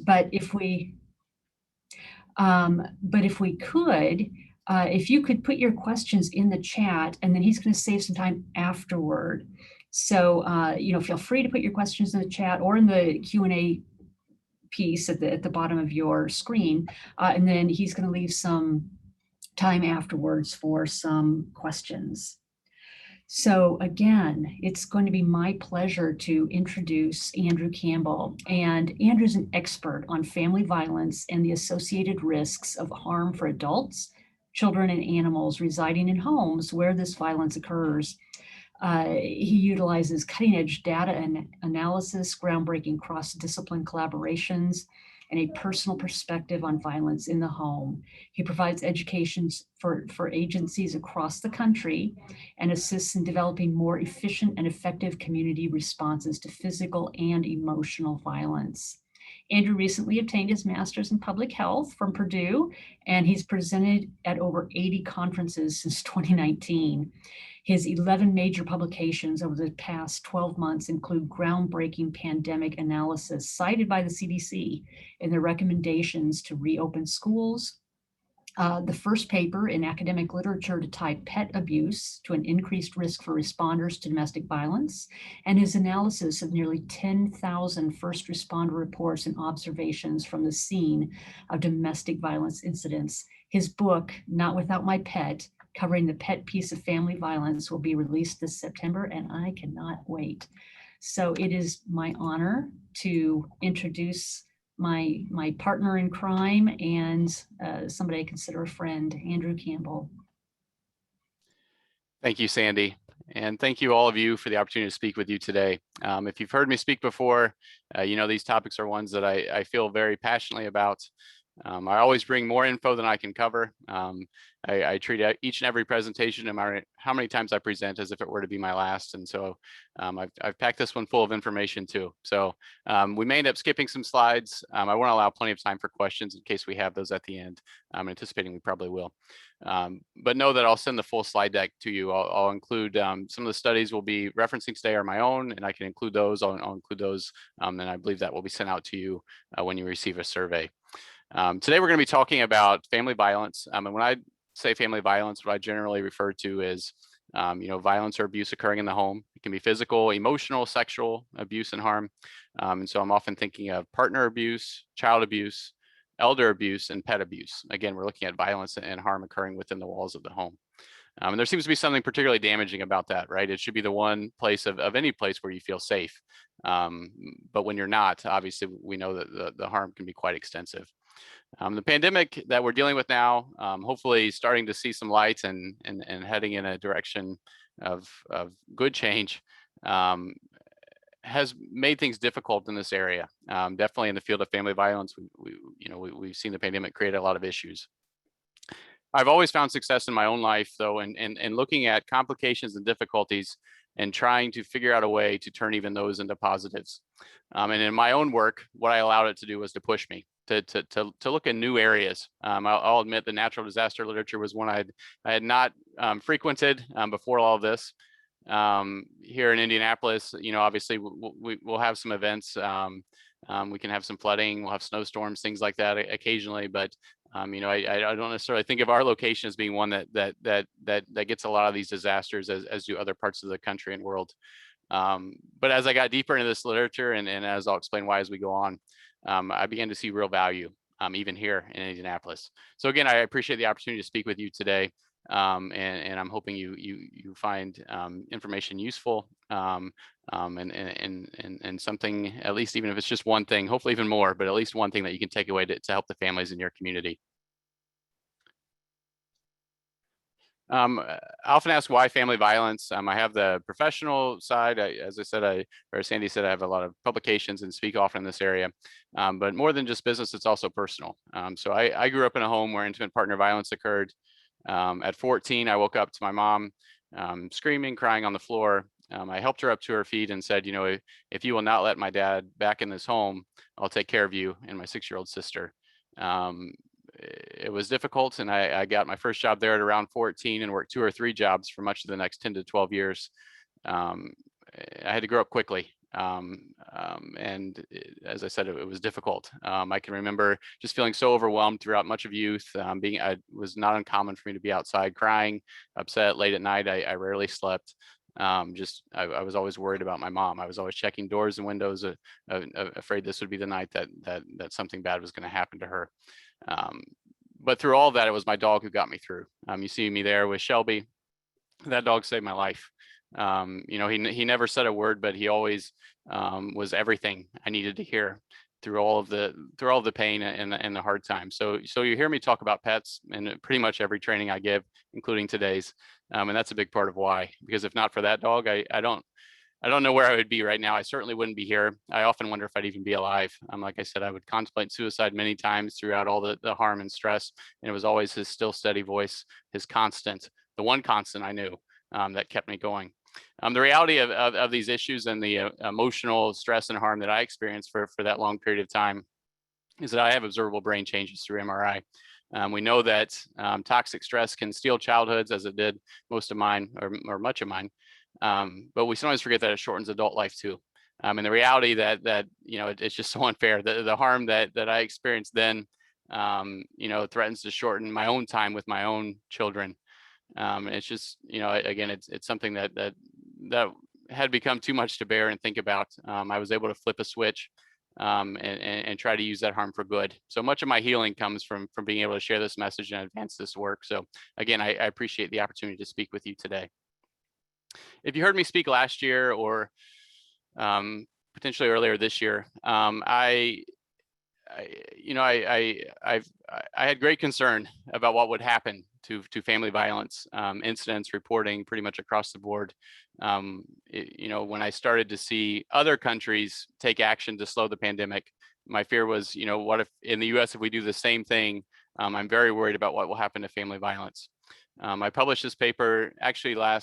But if we could, if you could put your questions in the chat, and then he's going to save some time afterward. So, feel free to put your questions in the chat or in the Q&A piece at the bottom of your screen. And then he's going to leave some time afterwards for some questions. So again, it's going to be my pleasure to introduce Andrew Campbell. And Andrew's an expert on family violence and the associated risks of harm for adults, children, and animals residing in homes where this violence occurs. He utilizes cutting-edge data and analysis, groundbreaking cross-discipline collaborations, and a personal perspective on violence in the home. He provides education for agencies across the country and assists in developing more efficient and effective community responses to physical and emotional violence. Andrew recently obtained his master's in public health from Purdue, and he's presented at over 80 conferences since 2019. His 11 major publications over the past 12 months include groundbreaking pandemic analysis cited by the CDC in their recommendations to reopen schools, the first paper in academic literature to tie pet abuse to an increased risk for responders to domestic violence, and his analysis of nearly 10,000 first responder reports and observations from the scene of domestic violence incidents. His book, Not Without My Pet, covering the pet piece of family violence, will be released this September, and I cannot wait. So it is my honor to introduce my partner in crime and somebody I consider a friend, Andrew Campbell. Thank you, Sandy. And thank you all of you for the opportunity to speak with you today. If you've heard me speak before, these topics are ones that I feel very passionately about. I always bring more info than I can cover. I treat each and every presentation, no matter how many times I present, as if it were to be my last. And so I've packed this one full of information too. So we may end up skipping some slides. I want to allow plenty of time for questions in case we have those at the end. I'm anticipating we probably will. But know that I'll send the full slide deck to you. I'll include some of the studies we'll be referencing today are my own, and I can include those. I'll include those, and I believe that will be sent out to you when you receive a survey. Today we're going to be talking about family violence, and when I say family violence, what I generally refer to is violence or abuse occurring in the home. It can be physical, emotional, sexual abuse and harm, and so I'm often thinking of partner abuse, child abuse, elder abuse, and pet abuse. Again, we're looking at violence and harm occurring within the walls of the home. And there seems to be something particularly damaging about that, right? It should be the one place of any place where you feel safe. But when you're not, obviously, we know that the harm can be quite extensive. The pandemic that we're dealing with now, hopefully starting to see some lights and heading in a direction of good change, has made things difficult in this area. Definitely in the field of family violence, we've seen the pandemic create a lot of issues. I've always found success in my own life, though, in looking at complications and difficulties and trying to figure out a way to turn even those into positives. And in my own work, what I allowed it to do was to push me to look in new areas. I'll admit the natural disaster literature was one I had not frequented before all of this. Here in Indianapolis, obviously we'll have some events. We can have some flooding, we'll have snowstorms, things like that occasionally, but I don't necessarily think of our location as being one that gets a lot of these disasters as do other parts of the country and world. But as I got deeper into this literature, and as I'll explain why as we go on, I began to see real value even here in Indianapolis. So again, I appreciate the opportunity to speak with you today, and I'm hoping you find information useful, and something, at least even if it's just one thing, hopefully even more, but at least one thing that you can take away to help the families in your community. I often ask why family violence. I have the professional side. As I said, or Sandy said, I have a lot of publications and speak often in this area. But more than just business, it's also personal. So I grew up in a home where intimate partner violence occurred. At 14, I woke up to my mom screaming, crying on the floor. I helped her up to her feet and said, if you will not let my dad back in this home, I'll take care of you and my 6-year-old sister. It was difficult, and I got my first job there at around 14 and worked 2 or 3 jobs for much of the next 10 to 12 years. I had to grow up quickly. As I said, it was difficult. I can remember just feeling so overwhelmed throughout much of youth. It was not uncommon for me to be outside crying, upset late at night. I rarely slept. I was always worried about my mom. I was always checking doors and windows, afraid this would be the night that something bad was going to happen to her. But through all of that, it was my dog who got me through. You see me there with Shelby. That dog saved my life. He never said a word, but he always was everything I needed to hear through all of the pain and the hard times. So you hear me talk about pets in pretty much every training I give, including today's, and that's a big part of why. Because if not for that dog, I don't know where I would be right now. I certainly wouldn't be here. I often wonder if I'd even be alive. Like I said, I would contemplate suicide many times throughout all the harm and stress, and it was always his still steady voice, his constant, the one constant I knew that kept me going. The reality of these issues and the emotional stress and harm that I experienced for that long period of time is that I have observable brain changes through MRI. We know that toxic stress can steal childhoods, as it did most of mine, or much of mine. But we sometimes forget that it shortens adult life too. And the reality that it's just so unfair. The harm that I experienced then, threatens to shorten my own time with my own children. It's just, again, it's something that had become too much to bear and think about. I was able to flip a switch and try to use that harm for good. So much of my healing comes from being able to share this message and advance this work. So again, I appreciate the opportunity to speak with you today. If you heard me speak last year or potentially earlier this year, I had great concern about what would happen to family violence incidents reporting pretty much across the board. When I started to see other countries take action to slow the pandemic, my fear was, what if in the US, if we do the same thing, I'm very worried about what will happen to family violence. I published this paper actually I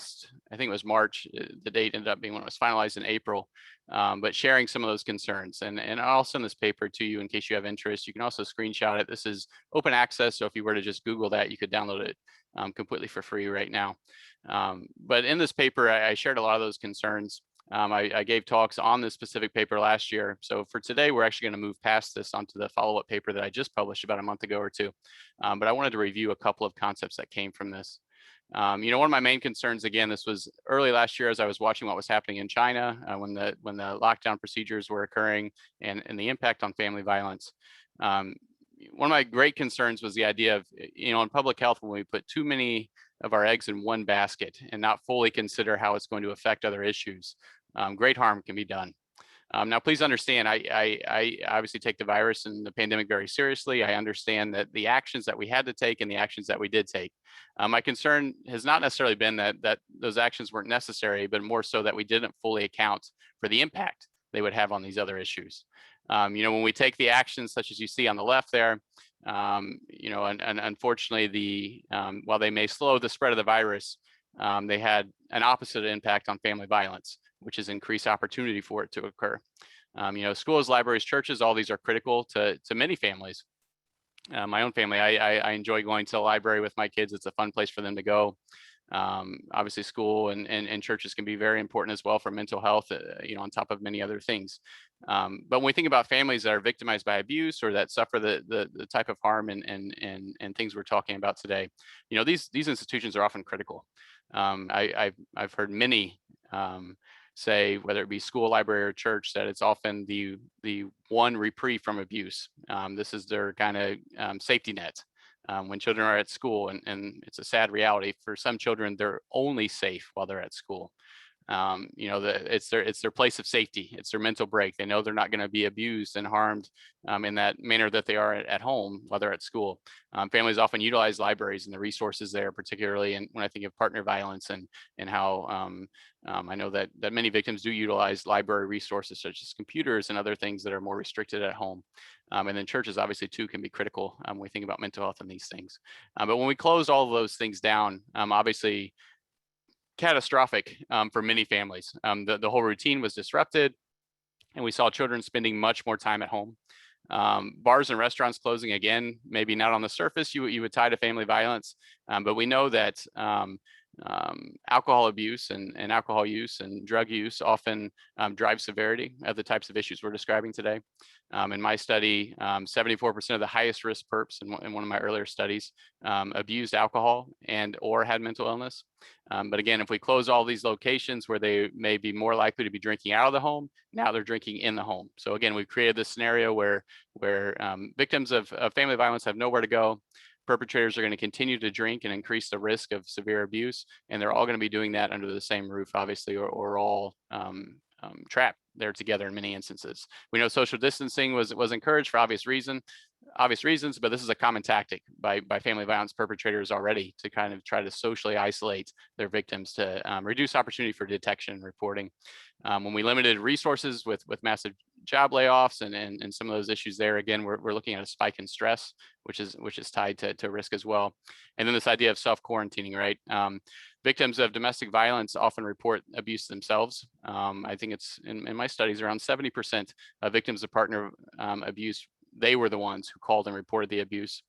think it was March. The date ended up being when it was finalized in April, but sharing some of those concerns. And I'll send this paper to you in case you have interest. You can also screenshot it. This is open access, so if you were to just Google that, you could download it completely for free right now. But in this paper, I shared a lot of those concerns. I gave talks on this specific paper last year. So for today, we're actually going to move past this onto the follow-up paper that I just published about a month ago or two. But I wanted to review a couple of concepts that came from this. One of my main concerns, again, this was early last year as I was watching what was happening in China when the lockdown procedures were occurring and the impact on family violence. One of my great concerns was the idea of, in public health, when we put too many of our eggs in one basket and not fully consider how it's going to affect other issues, great harm can be done. Now, please understand, I obviously take the virus and the pandemic very seriously. I understand that the actions that we had to take and the actions that we did take. My concern has not necessarily been that those actions weren't necessary, but more so that we didn't fully account for the impact they would have on these other issues. When we take the actions such as you see on the left there, and unfortunately, while they may slow the spread of the virus, they had an opposite impact on family violence, which is increased opportunity for it to occur. Schools, libraries, churches, all these are critical to many families. My own family, I enjoy going to the library with my kids. It's a fun place for them to go. Obviously, school and churches can be very important as well for mental health, on top of many other things. But when we think about families that are victimized by abuse or that suffer the type of harm and things we're talking about today, these institutions are often critical. I've heard many say, whether it be school, library, or church, that it's often the one reprieve from abuse. This is their kind of safety net when children are at school, and it's a sad reality for some children, they're only safe while they're at school. It's their place of safety. It's their mental break. They know they're not going to be abused and harmed in that manner that they are at home while they're at school. Families often utilize libraries and the resources there, particularly and when I think of partner violence and how I know that many victims do utilize library resources such as computers and other things that are more restricted at home. And then churches obviously too can be critical when we think about mental health and these things. But when we close all of those things down, obviously catastrophic for many families. The whole routine was disrupted, and we saw children spending much more time at home. Bars and restaurants closing again, maybe not on the surface you would tie to family violence, but we know that alcohol abuse and alcohol use and drug use often drive severity of the types of issues we're describing today. In my study, 74% of the highest risk perps in one of my earlier studies abused alcohol and or had mental illness. But again, if we close all these locations where they may be more likely to be drinking out of the home, now they're drinking in the home. So again, we've created this scenario where victims of family violence have nowhere to go. Perpetrators are going to continue to drink and increase the risk of severe abuse, and they're all going to be doing that under the same roof, obviously, or all trapped there together in many instances. We know social distancing was encouraged for obvious reasons, but this is a common tactic by family violence perpetrators already to kind of try to socially isolate their victims to reduce opportunity for detection and reporting. When we limited resources with massive job layoffs and some of those issues there, again, we're looking at a spike in stress, which is tied to risk as well. And then this idea of self-quarantining, right? Victims of domestic violence often report abuse themselves. I think it's in my studies around 70% of victims of partner abuse, they were the ones who called and reported the abuse.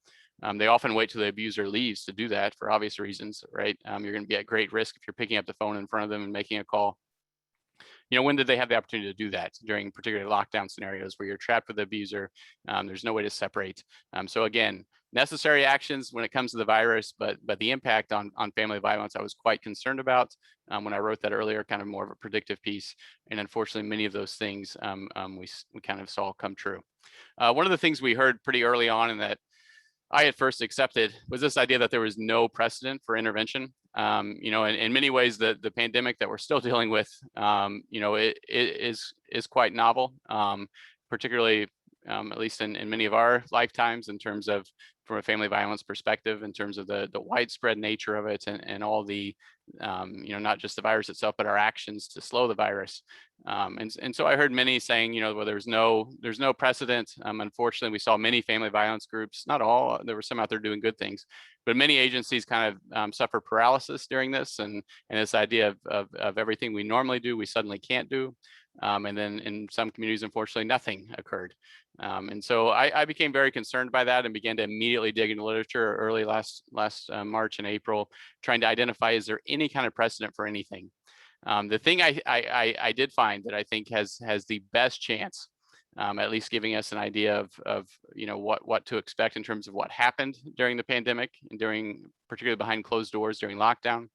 They often wait till the abuser leaves to do that for obvious reasons, right? You're going to be at great risk if you're picking up the phone in front of them and making a call. You know, when did they have the opportunity to do that? During particularly lockdown scenarios where you're trapped with the abuser, there's no way to separate. So again, necessary actions when it comes to the virus, but the impact on family violence, I was quite concerned about when I wrote that earlier, kind of more of a predictive piece. And unfortunately, many of those things we kind of saw come true. One of the things we heard pretty early on and that I at first accepted was this idea that there was no precedent for intervention. You know, in many ways, the pandemic that we're still dealing with, you know, it is quite novel, particularly at least in many of our lifetimes in terms of from a family violence perspective, in terms of the widespread nature of it and all the, you know, not just the virus itself, but our actions to slow the virus. And so I heard many saying, you know, well, there's no precedent. Unfortunately, we saw many family violence groups, not all, there were some out there doing good things, but many agencies kind of suffer paralysis during this and this idea of everything we normally do, we suddenly can't do. And then in some communities, unfortunately, nothing occurred. And so I became very concerned by that and began to immediately dig into literature early last March and April, trying to identify, is there any kind of precedent for anything? The thing I did find that I think has the best chance, at least giving us an idea of you know what to expect in terms of what happened during the pandemic and particularly behind closed doors during lockdown,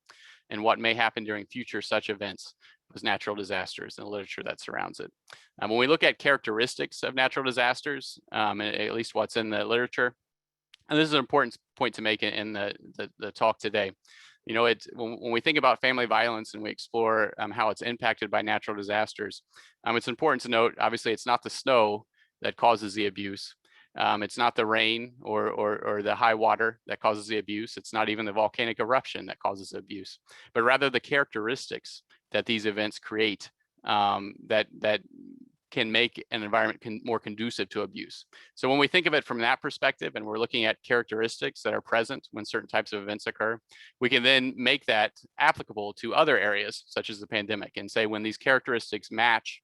and what may happen during future such events, was natural disasters and the literature that surrounds it. When we look at characteristics of natural disasters, at least what's in the literature, and this is an important point to make in the talk today. You know, when we think about family violence and we explore how it's impacted by natural disasters, it's important to note, obviously, it's not the snow that causes the abuse. It's not the rain or the high water that causes the abuse. It's not even the volcanic eruption that causes the abuse, but rather the characteristics that these events create that can make an environment more conducive to abuse. So when we think of it from that perspective, and we're looking at characteristics that are present when certain types of events occur, we can then make that applicable to other areas, such as the pandemic, and say when these characteristics match,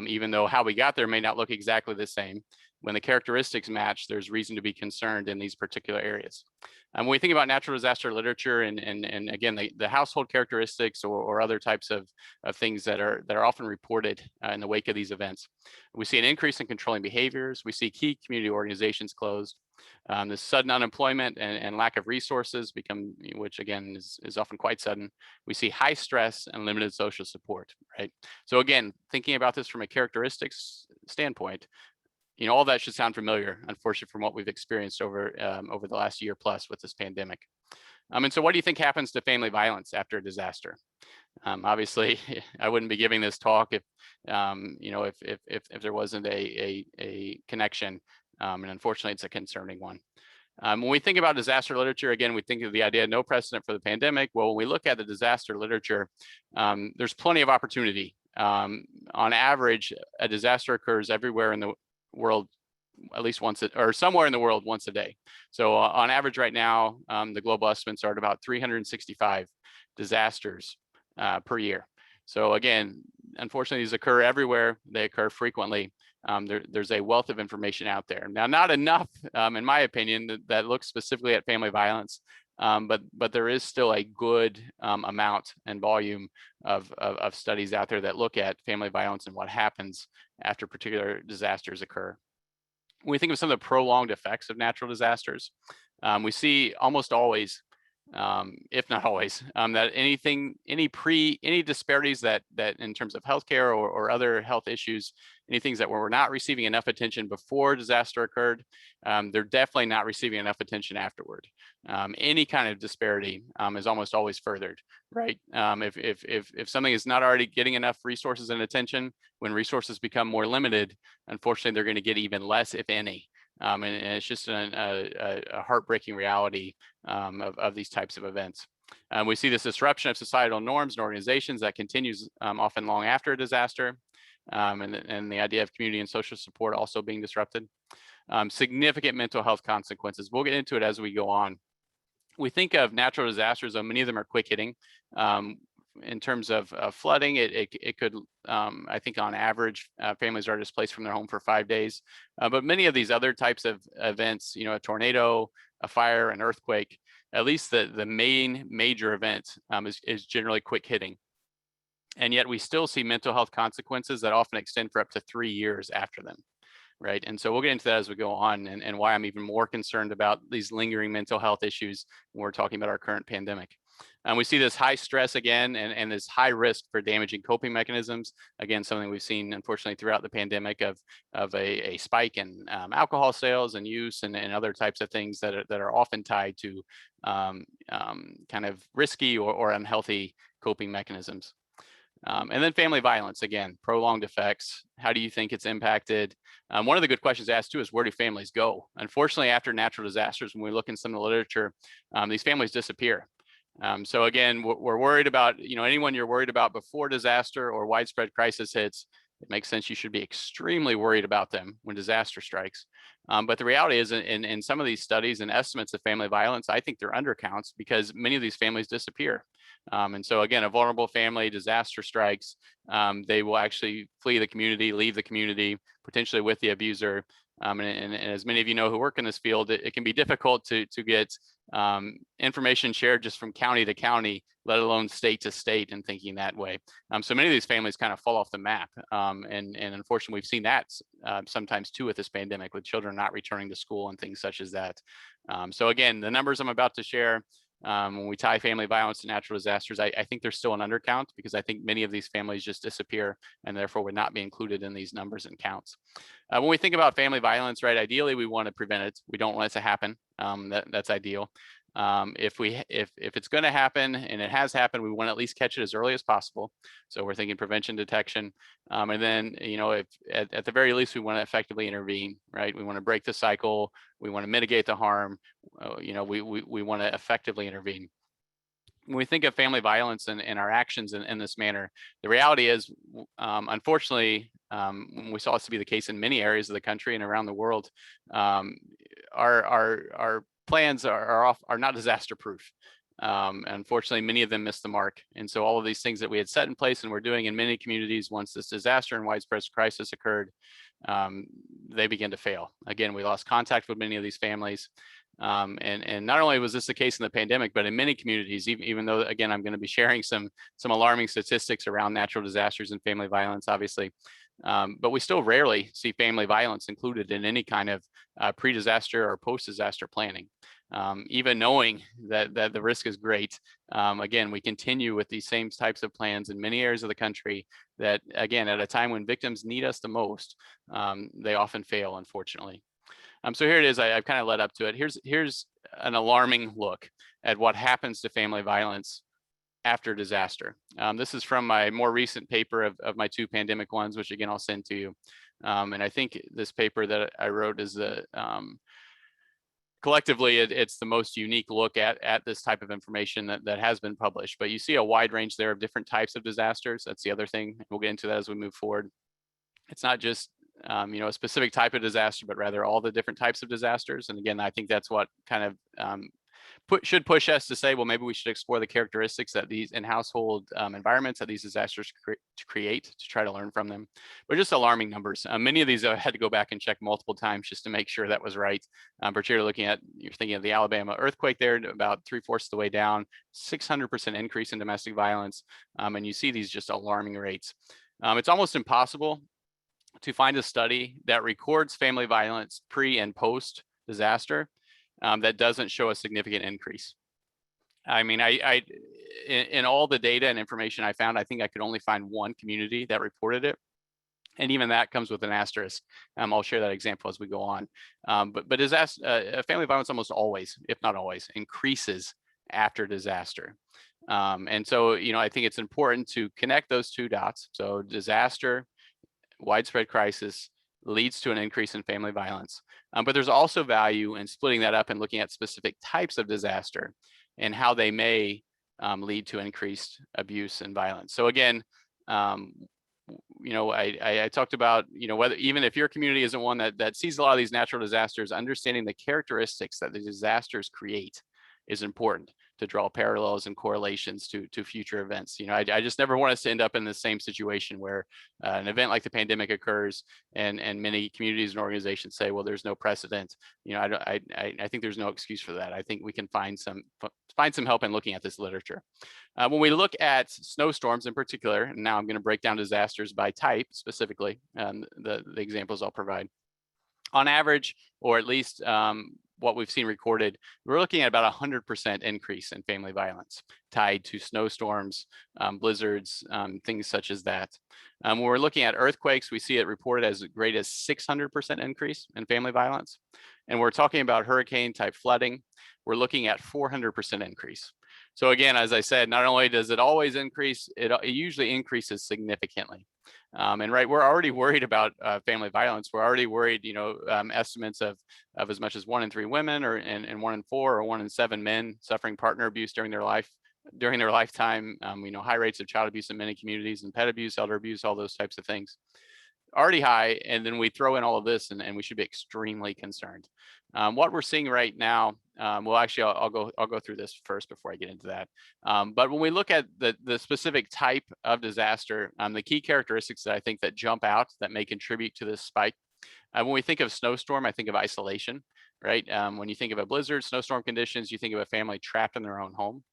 even though how we got there may not look exactly the same, when the characteristics match, there's reason to be concerned in these particular areas. When we think about natural disaster literature and again, the household characteristics or other types of things that are often reported in the wake of these events, we see an increase in controlling behaviors. We see key community organizations closed. The sudden unemployment and lack of resources which again is often quite sudden. We see high stress and limited social support, right? So again, thinking about this from a characteristics standpoint, you know, all that should sound familiar, unfortunately, from what we've experienced over the last year plus with this pandemic. And so what do you think happens to family violence after a disaster? Obviously, I wouldn't be giving this talk if, you know, if there wasn't a connection. And unfortunately, it's a concerning one. When we think about disaster literature, again, we think of the idea of no precedent for the pandemic. Well, when we look at the disaster literature, there's plenty of opportunity. On average, a disaster occurs everywhere in the world at least once or somewhere in the world once a day. So on average right now, the global estimates are at about 365 disasters per year. So again, unfortunately, these occur everywhere. They occur frequently. There's a wealth of information out there. Now, not enough, in my opinion, that looks specifically at family violence. but there is still a good amount and volume of studies out there that look at family violence and what happens after particular disasters occur. When we think of some of the prolonged effects of natural disasters, we see almost always, if not always, that any disparities that in terms of healthcare or other health issues, any things that were not receiving enough attention before disaster occurred, they're definitely not receiving enough attention afterward. Any kind of disparity is almost always furthered, right? If something is not already getting enough resources and attention, when resources become more limited, unfortunately, they're going to get even less, if any. And it's just a heartbreaking reality of these types of events. We see this disruption of societal norms and organizations that continues often long after a disaster, and the idea of community and social support also being disrupted. Significant mental health consequences. We'll get into it as we go on. We think of natural disasters, though many of them are quick hitting. In terms of flooding, it could, I think on average, families are displaced from their home for 5 days. But many of these other types of events, a tornado, a fire, an earthquake, at least the main major event is generally quick hitting. And yet we still see mental health consequences that often extend for up to 3 years after them. Right. And so we'll get into that as we go on, and why I'm even more concerned about these lingering mental health issues when we're talking about our current pandemic. And we see this high stress again, and this high risk for damaging coping mechanisms. Again, something we've seen, unfortunately, throughout the pandemic of a spike in alcohol sales and use and other types of things that are often tied to kind of risky or unhealthy coping mechanisms. And then family violence, again, prolonged effects. How do you think it's impacted? One of the good questions asked too is, where do families go? Unfortunately, after natural disasters, when we look in some of the literature, these families disappear. So again, we're worried about, anyone you're worried about before disaster or widespread crisis hits, it makes sense you should be extremely worried about them when disaster strikes. But the reality is, in some of these studies and estimates of family violence, I think they're undercounts because many of these families disappear. And so again, a vulnerable family, disaster strikes, they will actually flee the community, leave the community, potentially with the abuser. And as many of you know who work in this field, it can be difficult to get information shared just from county to county, let alone state to state, and thinking that way. So many of these families kind of fall off the map. And unfortunately, we've seen that sometimes too with this pandemic, with children not returning to school and things such as that. So again, the numbers I'm about to share, when we tie family violence to natural disasters, I think there's still an undercount, because I think many of these families just disappear and therefore would not be included in these numbers and counts. When we think about family violence, right, ideally we want to prevent it. We don't want it to happen. That's ideal. If it's going to happen, and it has happened, we want to at least catch it as early as possible. So we're thinking prevention, detection, and then if at the very least we want to effectively intervene, right? We want to break the cycle. We want to mitigate the harm. We want to effectively intervene. When we think of family violence and our actions in this manner, the reality is, unfortunately, we saw this to be the case in many areas of the country and around the world. Our plans are not disaster proof. Unfortunately, many of them missed the mark. And so all of these things that we had set in place and we're doing in many communities once this disaster and widespread crisis occurred, they began to fail. Again, we lost contact with many of these families. And not only was this the case in the pandemic, but in many communities, even though, again, I'm going to be sharing some alarming statistics around natural disasters and family violence, obviously, but we still rarely see family violence included in any kind of pre-disaster or post-disaster planning. Even knowing that the risk is great, again, we continue with these same types of plans in many areas of the country that, again, at a time when victims need us the most, they often fail, unfortunately. So here it is. I've kind of led up to it. Here's an alarming look at what happens to family violence after disaster. This is from my more recent paper of my 2 pandemic ones, which again, I'll send to you. And I think this paper that I wrote is collectively, it's the most unique look at this type of information that has been published. But you see a wide range there of different types of disasters. That's the other thing. We'll get into that as we move forward. It's not just a specific type of disaster, but rather all the different types of disasters. And again, I think that's what kind of should push us to say, well, maybe we should explore the characteristics that these in household environments that these disasters create to try to learn from them. But just alarming numbers. Many of these I had to go back and check multiple times just to make sure that was right. Particularly looking at, you're thinking of the Alabama earthquake there, about 3/4 of the way down, 600% increase in domestic violence. And you see these just alarming rates. It's almost impossible to find a study that records family violence pre and post disaster that doesn't show a significant increase. I mean, in all the data and information I found, I think I could only find one community that reported it. And even that comes with an asterisk. I'll share that example as we go on. But disaster, family violence almost always, if not always, increases after disaster. And so, I think it's important to connect those two dots. So disaster, widespread crisis leads to an increase in family violence. But there's also value in splitting that up and looking at specific types of disaster and how they may lead to increased abuse and violence. So again, I talked about, whether even if your community isn't one that sees a lot of these natural disasters, understanding the characteristics that the disasters create is important to draw parallels and correlations to future events. I just never want us to end up in the same situation where an event like the pandemic occurs and many communities and organizations say, well, there's no precedent. I think there's no excuse for that. I think we can find some help in looking at this literature. When we look at snowstorms in particular, and now I'm going to break down disasters by type specifically, the examples I'll provide. On average, or at least what we've seen recorded, we're looking at about 100% increase in family violence tied to snowstorms, blizzards, things such as that. When we're looking at earthquakes, we see it reported as great as 600% increase in family violence. And we're talking about hurricane type flooding, we're looking at 400% increase. So again, as I said, not only does it always increase, it usually increases significantly. And right, we're already worried about family violence. We're already worried, estimates of as much as 1 in 3 women, and 1 in 4 or 1 in 7 men suffering partner abuse during their lifetime. High rates of child abuse in many communities, and pet abuse, elder abuse, all those types of things. Already high, and then we throw in all of this, and we should be extremely concerned. What we're seeing right now, well, actually, I'll go through this first before I get into that. But when we look at the specific type of disaster, the key characteristics that I think that jump out that may contribute to this spike. When we think of snowstorm, I think of isolation, right? When you think of a blizzard, snowstorm conditions, you think of a family trapped in their own home.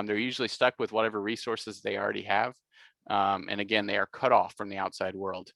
They're usually stuck with whatever resources they already have. And again, they are cut off from the outside world.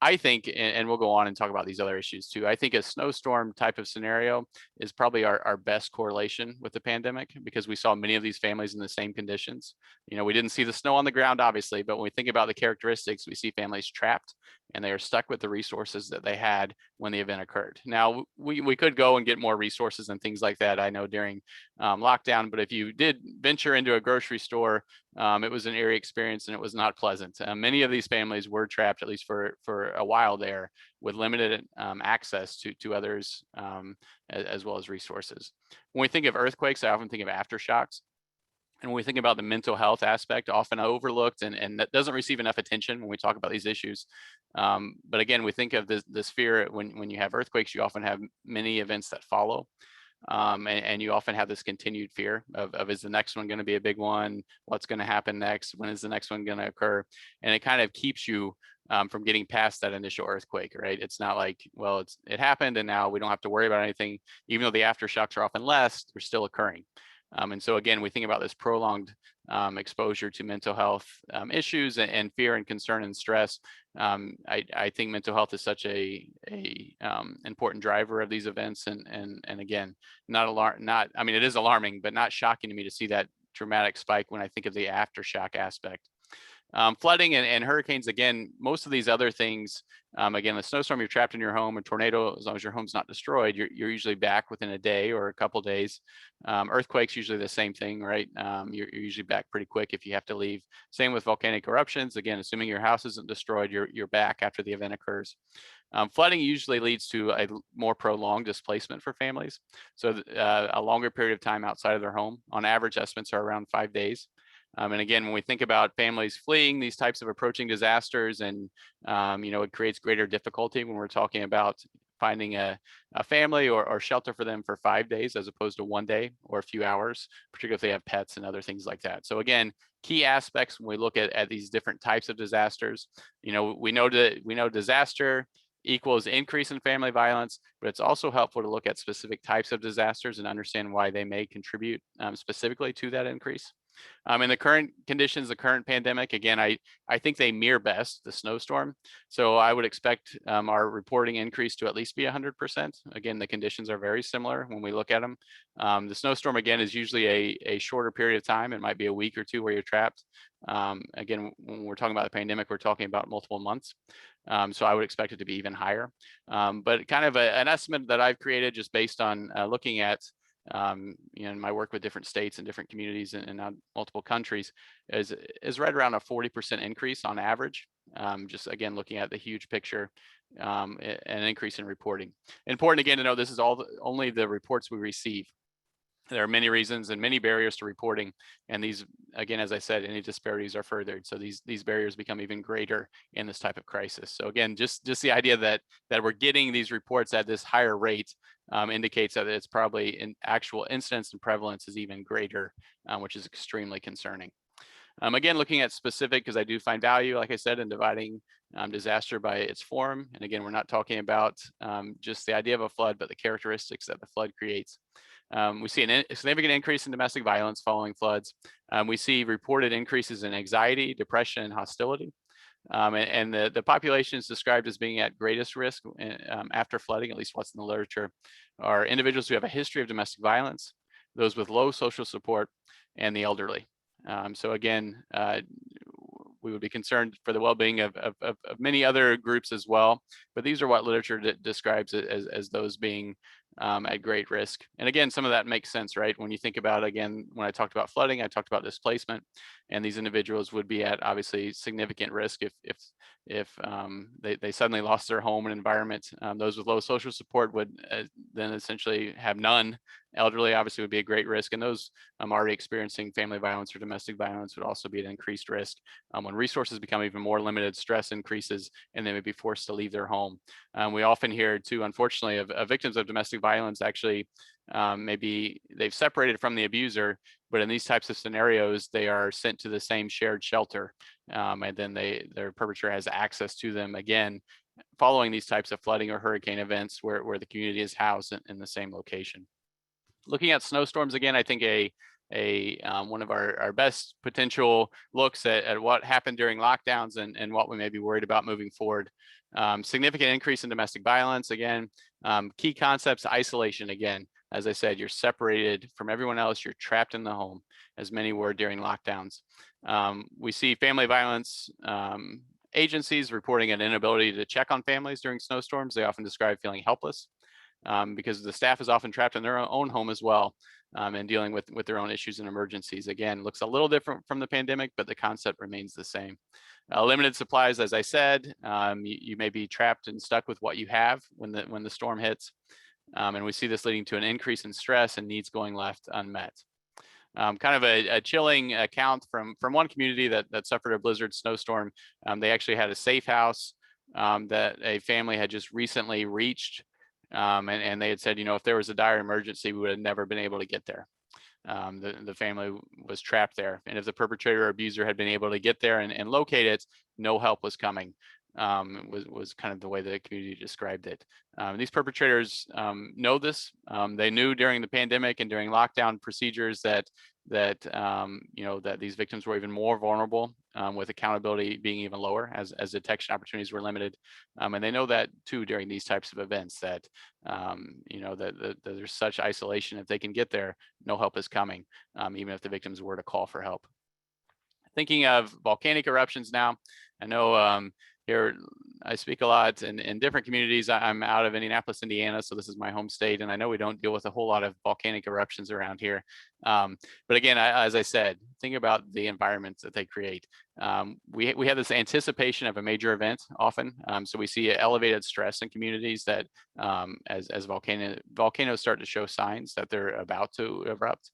I think, and we'll go on and talk about these other issues too, I think a snowstorm type of scenario is probably our best correlation with the pandemic, because we saw many of these families in the same conditions. We didn't see the snow on the ground, obviously, but when we think about the characteristics, we see families trapped and they are stuck with the resources that they had when the event occurred. Now, we could go and get more resources and things like that, I know, during lockdown, but if you did venture into a grocery store, it was an eerie experience and it was not pleasant. Many of these families were trapped, at least for a while there, with limited access to others, as well as resources. When we think of earthquakes, I often think of aftershocks. And when we think about the mental health aspect, often overlooked and that doesn't receive enough attention when we talk about these issues. But again, we think of this fear when you have earthquakes, you often have many events that follow. And you often have this continued fear of is the next one going to be a big one? What's going to happen next? When is the next one going to occur? And it kind of keeps you from getting past that initial earthquake, right? It's not like, well, it happened and now we don't have to worry about anything. Even though the aftershocks are often less, they're still occurring. And so again, we think about this prolonged exposure to mental health issues and fear and concern and stress. I think mental health is such a important driver of these events, and again, I mean, it is alarming, but not shocking to me to see that dramatic spike when I think of the aftershock aspect. Flooding and hurricanes, again, most of these other things, again, the snowstorm, you're trapped in your home. A tornado, as long as your home's not destroyed, you're usually back within a day or a couple days. Earthquakes, usually the same thing, right? You're usually back pretty quick if you have to leave. Same with volcanic eruptions. Again, assuming your house isn't destroyed, you're back after the event occurs. Flooding usually leads to a more prolonged displacement for families. So a longer period of time outside of their home. On average, estimates are around 5 days. And again, when we think about families fleeing these types of approaching disasters, and it creates greater difficulty when we're talking about finding a family or shelter for them for 5 days as opposed to 1 day or a few hours, particularly if they have pets and other things like that. So again, key aspects when we look at these different types of disasters. We know disaster equals increase in family violence, but it's also helpful to look at specific types of disasters and understand why they may contribute specifically to that increase. In the current conditions, the current pandemic, again, I think they mirror best the snowstorm. So I would expect our reporting increase to at least be 100%. Again, the conditions are very similar when we look at them. The snowstorm, again, is usually a shorter period of time. It might be a week or two where you're trapped. Again, when we're talking about the pandemic, we're talking about multiple months. So I would expect it to be even higher. But kind of an estimate that I've created just based on looking at my work with different states and different communities and multiple countries is right around a 40% increase on average. Just again, looking at the huge picture, an increase in reporting. Important again to know this is only the reports we receive. There are many reasons and many barriers to reporting. And these, again, as I said, any disparities are furthered. So these barriers become even greater in this type of crisis. So again, just the idea that we're getting these reports at this higher rate indicates that it's probably in actual incidence and prevalence is even greater, which is extremely concerning. Again, looking at specific, because I do find value, like I said, in dividing disaster by its form. And again, we're not talking about just the idea of a flood, but the characteristics that the flood creates. We see a significant increase in domestic violence following floods. We see reported increases in anxiety, depression, and hostility. And the population is described as being at greatest risk after flooding, at least what's in the literature, are individuals who have a history of domestic violence, those with low social support, and the elderly. So again, we would be concerned for the well-being of many other groups as well, but these are what literature describes as those being at great risk. And again, some of that makes sense, right? When you think about, again, when I talked about flooding, I talked about displacement, and these individuals would be at obviously significant risk if they suddenly lost their home and environment. Those with low social support would then essentially have none. Elderly obviously would be a great risk, and those already experiencing family violence or domestic violence would also be at increased risk. When resources become even more limited, stress increases, and they may be forced to leave their home. We often hear too, unfortunately, of victims of domestic violence actually maybe they've separated from the abuser, but in these types of scenarios, they are sent to the same shared shelter, and then their perpetrator has access to them again, following these types of flooding or hurricane events where the community is housed in the same location. Looking at snowstorms again, I think one of our best potential looks at what happened during lockdowns and what we may be worried about moving forward. Significant increase in domestic violence. Again, key concepts, isolation. Again, as I said, you're separated from everyone else. You're trapped in the home, as many were during lockdowns. We see family violence agencies reporting an inability to check on families during snowstorms. They often describe feeling helpless because the staff is often trapped in their own home as well. And dealing with their own issues and emergencies. Again, looks a little different from the pandemic, but the concept remains the same. Limited supplies, as I said, you may be trapped and stuck with what you have when the storm hits. And we see this leading to an increase in stress and needs going left unmet. Kind of a chilling account from one community that suffered a blizzard snowstorm. They actually had a safe house that a family had just recently reached. And they had said, if there was a dire emergency, we would have never been able to get there. The family was trapped there. And if the perpetrator or abuser had been able to get there and locate it, no help was coming. Was kind of the way the community described it. These perpetrators know this. They knew during the pandemic and during lockdown procedures that these victims were even more vulnerable, with accountability being even lower as detection opportunities were limited. And they know that too during these types of events that that there's such isolation. If they can get there, no help is coming, even if the victims were to call for help. Thinking of volcanic eruptions now, I know here I speak a lot in different communities. I'm out of Indianapolis, Indiana, so this is my home state, and I know we don't deal with a whole lot of volcanic eruptions around here. But again, as I said, think about the environments that they create. We have this anticipation of a major event often, so we see elevated stress in communities that as volcanoes start to show signs that they're about to erupt.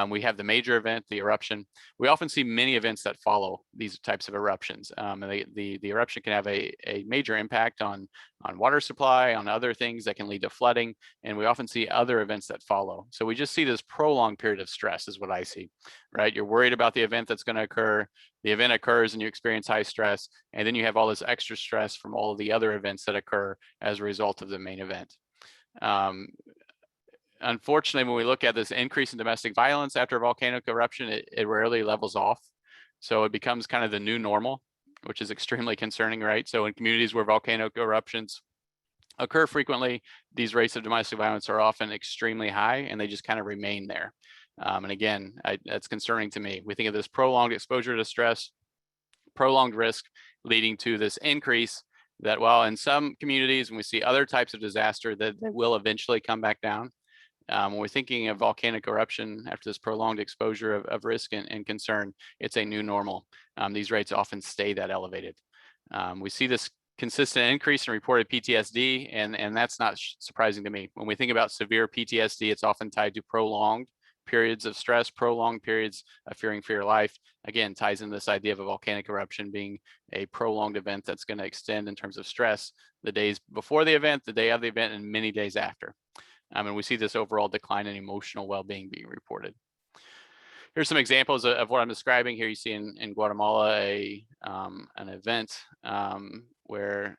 We have the major event, the eruption. We often see many events that follow these types of eruptions. And the eruption can have a major impact on water supply, on other things that can lead to flooding, and we often see other events that follow. So we just see this prolonged period of stress is what I see, right? You're worried about the event that's going to occur. The event occurs and you experience high stress, and then you have all this extra stress from all of the other events that occur as a result of the main event. Unfortunately, when we look at this increase in domestic violence after a volcanic eruption, it rarely levels off. So it becomes kind of the new normal, which is extremely concerning, right? So in communities where volcanic eruptions occur frequently, these rates of domestic violence are often extremely high, and they just kind of remain there. And again, that's concerning to me. We think of this prolonged exposure to stress, prolonged risk leading to this increase that, while in some communities, when we see other types of disaster, that they will eventually come back down. When we're thinking of volcanic eruption after this prolonged exposure of risk and concern, it's a new normal. These rates often stay that elevated. We see this consistent increase in reported PTSD, and that's not surprising to me. When we think about severe PTSD, it's often tied to prolonged periods of stress, prolonged periods of fearing for your life. Again, ties in this idea of a volcanic eruption being a prolonged event that's going to extend in terms of stress the days before the event, the day of the event, and many days after. And we see this overall decline in emotional well-being being reported. Here's some examples of what I'm describing. Here you see in Guatemala an event where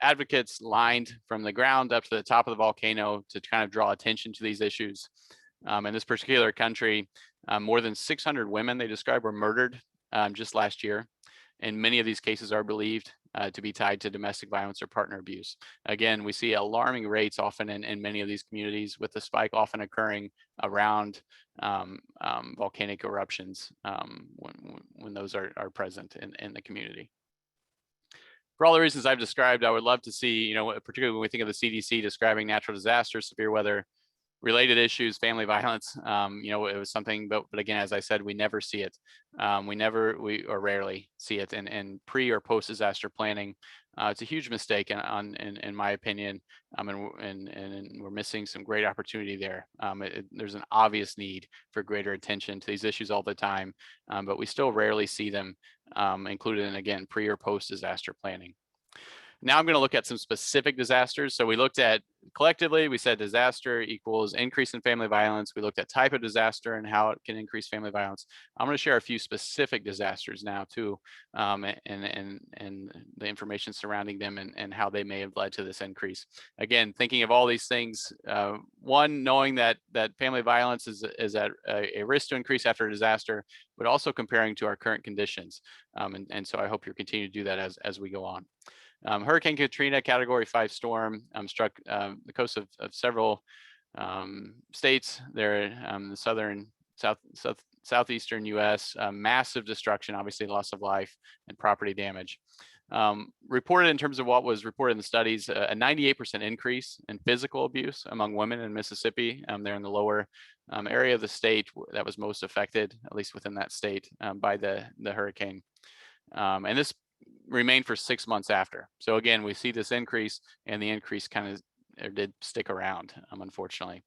advocates lined from the ground up to the top of the volcano to kind of draw attention to these issues. In this particular country, more than 600 women, they describe, were murdered just last year. And many of these cases are believed to be tied to domestic violence or partner abuse. Again, we see alarming rates often in many of these communities, with the spike often occurring around volcanic eruptions when those are present in the community. For all the reasons I've described, I would love to see, particularly when we think of the CDC describing natural disasters, severe weather related issues, family violence, it was something, but again, as I said, we never see it. We rarely see it in pre or post disaster planning. It's a huge mistake in my opinion, and we're missing some great opportunity there. There's an obvious need for greater attention to these issues all the time, but we still rarely see them included in, again, pre or post disaster planning. Now I'm going to look at some specific disasters. So we looked at, collectively, we said disaster equals increase in family violence. We looked at type of disaster and how it can increase family violence. I'm going to share a few specific disasters now too, and the information surrounding them and how they may have led to this increase. Again, thinking of all these things, one, knowing that family violence is at a risk to increase after a disaster, but also comparing to our current conditions. And so I hope you'll continue to do that as we go on. Hurricane Katrina, Category 5 storm, struck the coast of several states there in the southern, southeastern U.S. Massive destruction, obviously loss of life and property damage. Reported in terms of what was reported in the studies, a 98% increase in physical abuse among women in Mississippi. They're in the lower area of the state that was most affected, at least within that state, by the hurricane. And this remained for 6 months after. So again, we see this increase, and the increase kind of did stick around, unfortunately.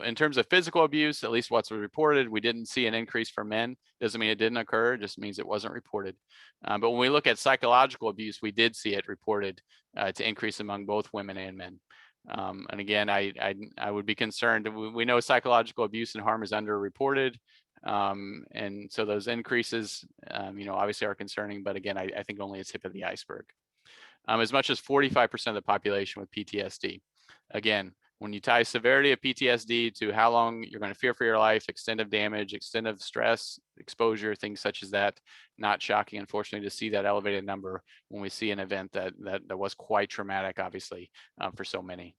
In terms of physical abuse, at least what's reported, we didn't see an increase for men. Doesn't mean it didn't occur, it just means it wasn't reported. But when we look at psychological abuse, we did see it reported to increase among both women and men. And again, I would be concerned. We know psychological abuse and harm is underreported. And so those increases, obviously are concerning, but again, I think only a tip of the iceberg. As much as 45% of the population with PTSD. Again, when you tie severity of PTSD to how long you're going to fear for your life, extent of damage, extent of stress, exposure, things such as that, not shocking, unfortunately, to see that elevated number when we see an event that was quite traumatic, obviously, for so many.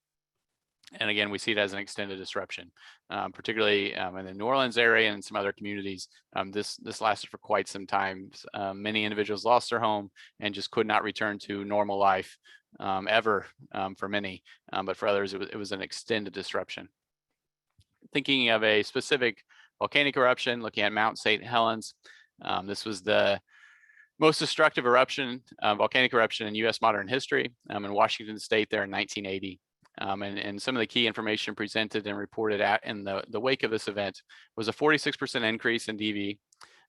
And again, we see it as an extended disruption, particularly in the New Orleans area and some other communities. This lasted for quite some time. Many individuals lost their home and just could not return to normal life ever, for many, but for others, it was an extended disruption. Thinking of a specific volcanic eruption, looking at Mount St. Helens, this was the most destructive eruption, volcanic eruption in U.S. modern history in Washington State there in 1980. And some of the key information presented and reported in the wake of this event was a 46% increase in DV,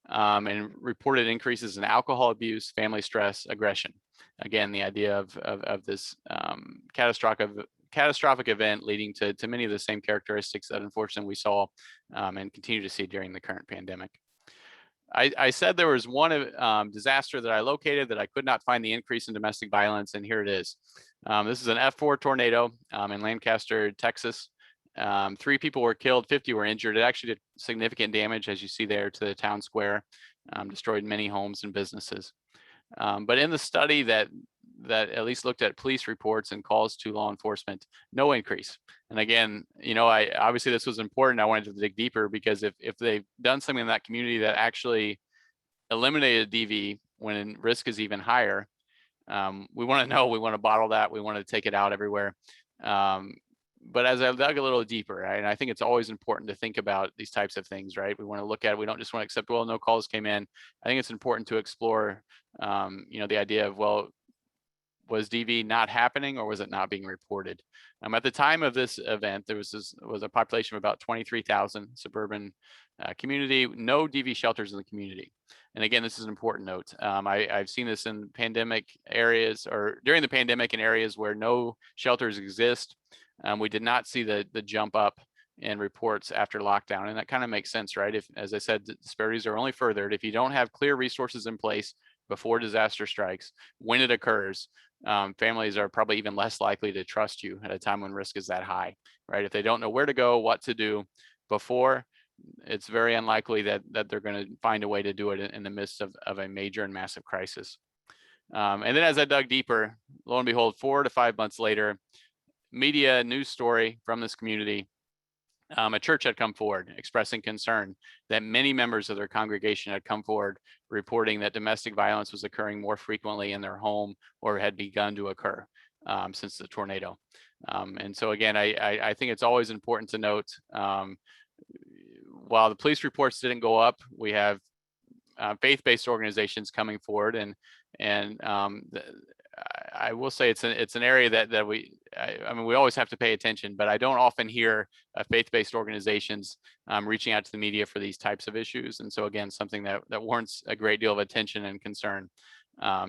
and reported increases in alcohol abuse, family stress, aggression. Again, the idea of this catastrophic event leading to many of the same characteristics that unfortunately we saw and continue to see during the current pandemic. I said there was one disaster that I located that I could not find the increase in domestic violence, and here it is. This is an F4 tornado in Lancaster, Texas. 3 people were killed, 50 were injured. It actually did significant damage, as you see there, to the town square, destroyed many homes and businesses. But in the study that at least looked at police reports and calls to law enforcement, no increase. And again, I obviously this was important. I wanted to dig deeper because if they've done something in that community that actually eliminated DV when risk is even higher, we want to know, we want to bottle that, we want to take it out everywhere. But as I dug a little deeper, right, and I think it's always important to think about these types of things, right? We want to look at it. We don't just want to accept, well, no calls came in. I think it's important to explore, the idea of, well, was DV not happening or was it not being reported? At the time of this event, there was a population of about 23,000 suburban community, no DV shelters in the community. And again, this is an important note. I've seen this in pandemic areas or during the pandemic in areas where no shelters exist. We did not see the jump up in reports after lockdown. And that kind of makes sense, right? If, as I said, the disparities are only furthered. If you don't have clear resources in place before disaster strikes, when it occurs, families are probably even less likely to trust you at a time when risk is that high, right? If they don't know where to go, what to do before, it's very unlikely that they're going to find a way to do it in the midst of a major and massive crisis. And then as I dug deeper, lo and behold, 4 to 5 months later, media news story from this community, a church had come forward expressing concern that many members of their congregation had come forward reporting that domestic violence was occurring more frequently in their home or had begun to occur since the tornado. And so again, I think it's always important to note, while the police reports didn't go up, we have faith-based organizations coming forward, and I will say it's an area that we always have to pay attention, but I don't often hear faith-based organizations reaching out to the media for these types of issues. And so again, something that warrants a great deal of attention and concern.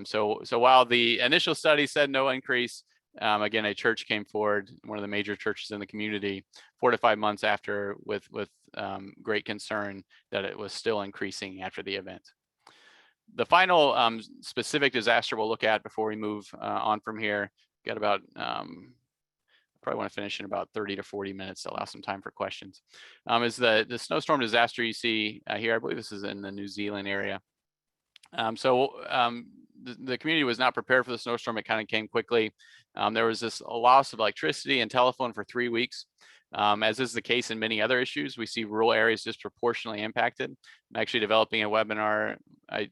So while the initial study said no increase, again, a church came forward, one of the major churches in the community, 4 to 5 months after, with great concern that it was still increasing after the event. The final specific disaster we'll look at before we move on from here, got about, probably want to finish in about 30 to 40 minutes to allow some time for questions, is the snowstorm disaster you see here. I believe this is in the New Zealand area. The community was not prepared for the snowstorm. It kind of came quickly. There was a loss of electricity and telephone for 3 weeks. As is the case in many other issues, we see rural areas disproportionately impacted. I'm actually developing a webinar.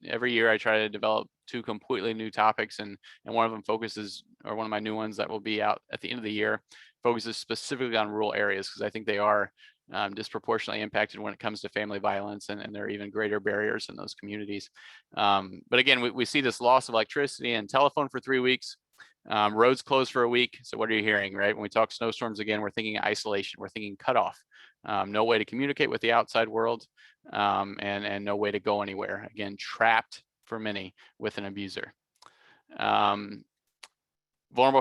Every year I try to develop 2 completely new topics, and one of them focuses, or one of my new ones that will be out at the end of the year, focuses specifically on rural areas, because I think they are disproportionately impacted when it comes to family violence, and there are even greater barriers in those communities. But again, we see this loss of electricity and telephone for 3 weeks. Roads closed for a week. So what are you hearing, right? When we talk snowstorms, again, we're thinking isolation, we're thinking cutoff, no way to communicate with the outside world, and no way to go anywhere. Again, trapped for many with an abuser. Vulnerable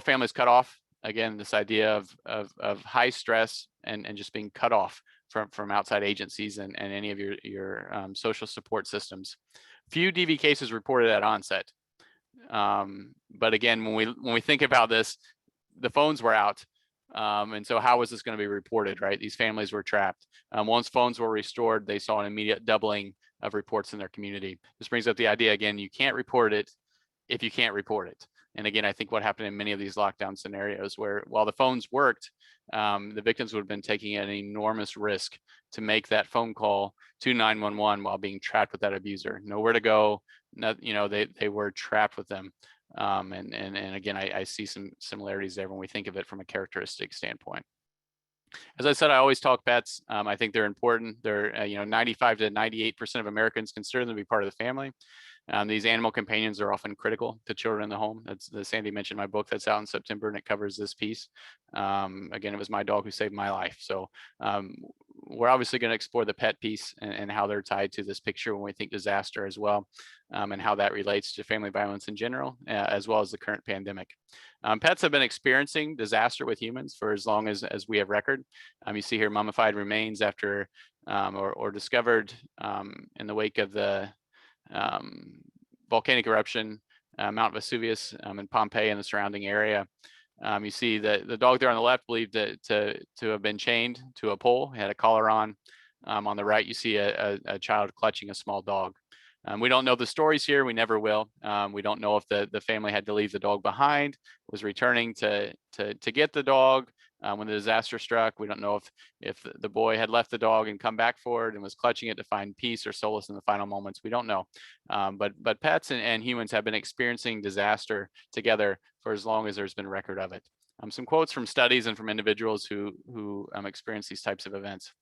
families cut off. Again, this idea of high stress and just being cut off from outside agencies and any of your social support systems. Few DV cases reported at onset. But again, when we think about this, the phones were out. And so how was this going to be reported, right? These families were trapped. Once phones were restored, they saw an immediate doubling of reports in their community. This brings up the idea, again, you can't report it if you can't report it. And again, I think what happened in many of these lockdown scenarios, where while the phones worked, the victims would have been taking an enormous risk to make that phone call to 911 while being trapped with that abuser. Nowhere to go. They were trapped with them. And again, I see some similarities there when we think of it from a characteristic standpoint. As I said, I always talk pets. I think they're important. They're, 95 to 98% of Americans consider them to be part of the family. These animal companions are often critical to children in the home. That's the Sandy mentioned my book that's out in September, and it covers this piece. Again, it was my dog who saved my life. So we're obviously going to explore the pet piece and how they're tied to this picture when we think disaster as well, and how that relates to family violence in general, as well as the current pandemic. Pets have been experiencing disaster with humans for as long as we have record. You see here mummified remains after or discovered in the wake of the volcanic eruption, Mount Vesuvius in Pompeii and the surrounding area. You see the dog there on the left believed to have been chained to a pole. He had a collar on. On the right, you see a child clutching a small dog. We don't know the stories here. We never will. We don't know if the family had to leave the dog behind, was returning to get the dog when the disaster struck. We don't know if the boy had left the dog and come back for it and was clutching it to find peace or solace in the final moments. We don't know. But pets and humans have been experiencing disaster together for as long as there's been record of it. Some quotes from studies and from individuals who experience these types of events.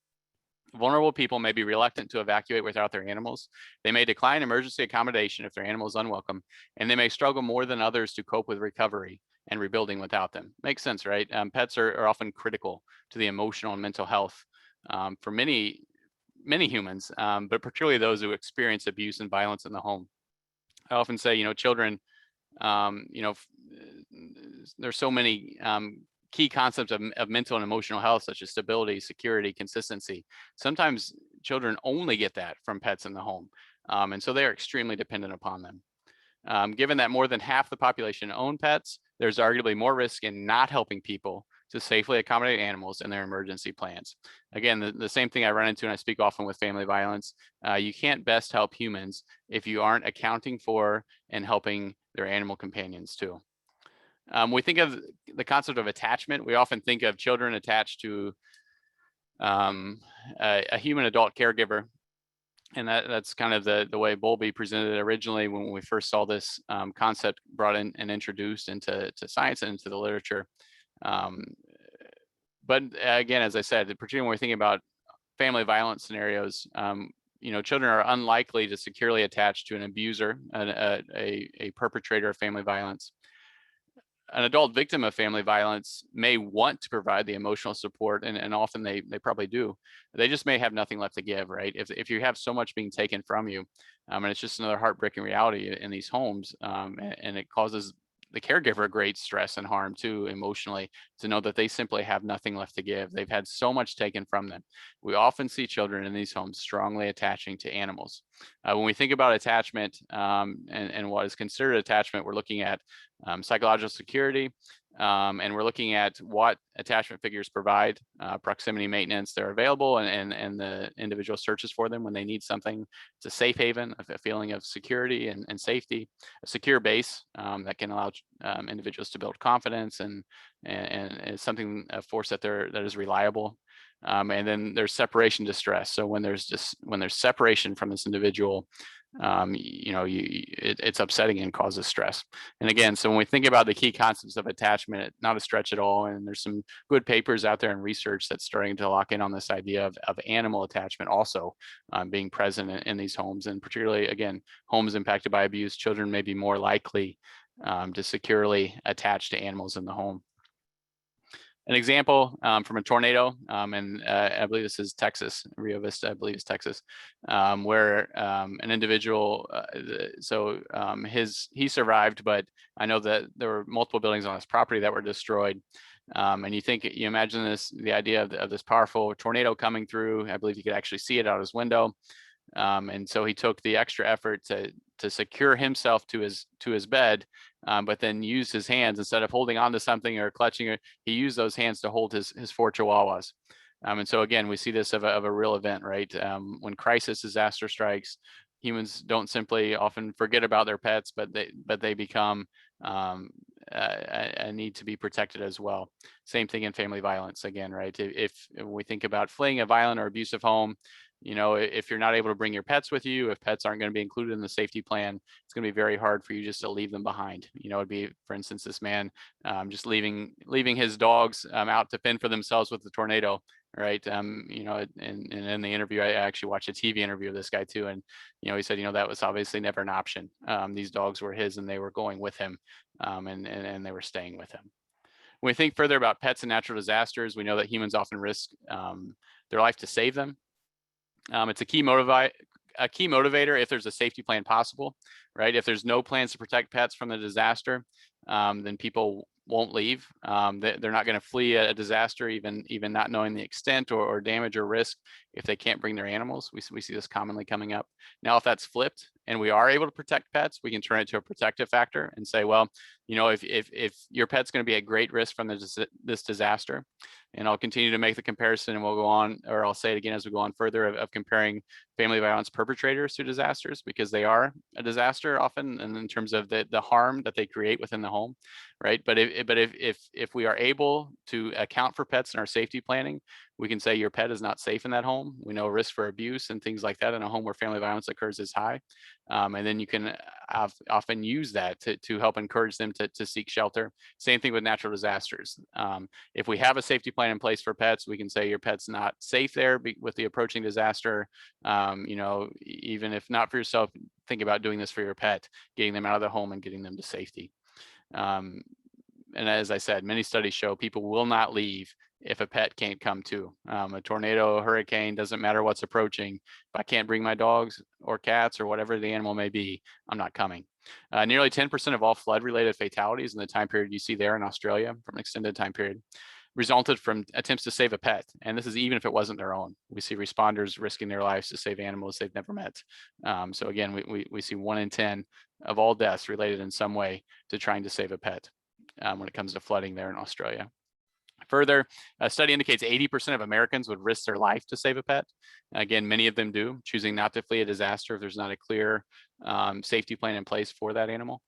Vulnerable people may be reluctant to evacuate without their animals. They may decline emergency accommodation if their animal is unwelcome, and they may struggle more than others to cope with recovery and rebuilding without them. Makes sense, right? Pets are often critical to the emotional and mental health for many humans, but particularly those who experience abuse and violence in the home. I often say, children, there's so many key concepts of mental and emotional health, such as stability, security, consistency. Sometimes children only get that from pets in the home. And so they're extremely dependent upon them. Given that more than half the population own pets, there's arguably more risk in not helping people to safely accommodate animals in their emergency plans. Again, the same thing I run into and I speak often with family violence. You can't best help humans if you aren't accounting for and helping their animal companions too. We think of the concept of attachment. We often think of children attached to a human adult caregiver. And that's kind of the way Bowlby presented it originally when we first saw this concept brought in and introduced into science and into the literature. But again, as I said, particularly when we're thinking about family violence scenarios, children are unlikely to securely attach to an abuser, a perpetrator of family violence. An adult victim of family violence may want to provide the emotional support, and often they probably do. They just may have nothing left to give, right? If you have so much being taken from you, and it's just another heartbreaking reality in these homes, and it causes the caregiver great stress and harm too, emotionally, to know that they simply have nothing left to give. They've had so much taken from them. We often see children in these homes strongly attaching to animals. When we think about attachment and what is considered attachment, we're looking at psychological security, and we're looking at what attachment figures provide, proximity maintenance, they're available, and the individual searches for them when they need something. It's a safe haven, a feeling of security and safety, a secure base that can allow individuals to build confidence, and it's something, a force that is reliable. And then there's separation distress. So when there's separation from this individual, it's upsetting and causes stress. And again, so when we think about the key concepts of attachment, not a stretch at all. And there's some good papers out there in research that's starting to lock in on this idea of animal attachment also being present in these homes. And particularly, again, homes impacted by abuse, children may be more likely to securely attach to animals in the home. An example from a tornado, and I believe this is Texas, Rio Vista, I believe is Texas, where an individual, he survived, but I know that there were multiple buildings on his property that were destroyed. And you imagine the idea of this powerful tornado coming through. I believe you could actually see it out his window. And so he took the extra effort to secure himself to his bed, but then used his hands instead of holding onto something or clutching it. He used those hands to hold his 4 chihuahuas. And so again, we see this of a real event, right? When crisis disaster strikes, humans don't simply often forget about their pets, but they become a need to be protected as well. Same thing in family violence again, right? If we think about fleeing a violent or abusive home, if you're not able to bring your pets with you, if pets aren't going to be included in the safety plan, it's going to be very hard for you just to leave them behind. It'd be, for instance, this man just leaving his dogs out to fend for themselves with the tornado. right? You know, and in the interview, I actually watched a TV interview of this guy too, and you know, he said, you know, that was obviously never an option. These dogs were his, and they were going with him, and they were staying with him. When we think further about pets and natural disasters, we know that humans often risk their life to save them. It's a key motivator if there's a safety plan possible, right? If there's no plans to protect pets from the disaster, then people won't leave. They're not going to flee a disaster, even not knowing the extent or damage or risk, if they can't bring their animals. We see this commonly coming up. Now, if that's flipped and we are able to protect pets, we can turn it to a protective factor and say, well, you know, if your pet's going to be at great risk from this disaster, and I'll continue to make the comparison, and we'll go on, or I'll say it again as we go on further, of comparing family violence perpetrators to disasters, because they are a disaster often, and in terms of the harm that they create within the home, right? But if we are able to account for pets in our safety planning, we can say your pet is not safe in that home. We know risk for abuse and things like that in a home where family violence occurs is high. And then you can often use that to help encourage them to seek shelter. Same thing with natural disasters. If we have a safety plan in place for pets, we can say your pet's not safe there with the approaching disaster. You know, even if not for yourself, think about doing this for your pet, getting them out of the home and getting them to safety. And as I said, many studies show people will not leave if a pet can't come too. A tornado, a hurricane, doesn't matter what's approaching. If I can't bring my dogs or cats or whatever the animal may be, I'm not coming. Nearly 10% of all flood-related fatalities in the time period you see there in Australia from an extended time period resulted from attempts to save a pet. And this is even if it wasn't their own. We see responders risking their lives to save animals they've never met. So again, we see 1 in 10 of all deaths related in some way to trying to save a pet when it comes to flooding there in Australia. Further, a study indicates 80% of Americans would risk their life to save a pet. Again, many of them do, choosing not to flee a disaster if there's not a clear safety plan in place for that animal.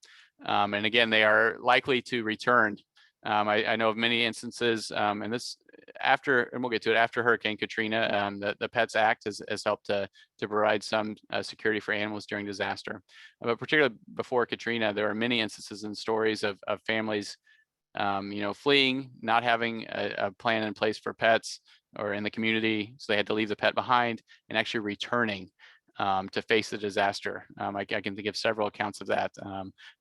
And again, they are likely to return. I know of many instances, and this after, and we'll get to it, after Hurricane Katrina, the Pets Act has helped to provide some security for animals during disaster. But particularly before Katrina, there are many instances and stories of families you know, fleeing, not having a plan in place for pets or in the community, so they had to leave the pet behind, and actually returning to face the disaster. I can think of several accounts of that.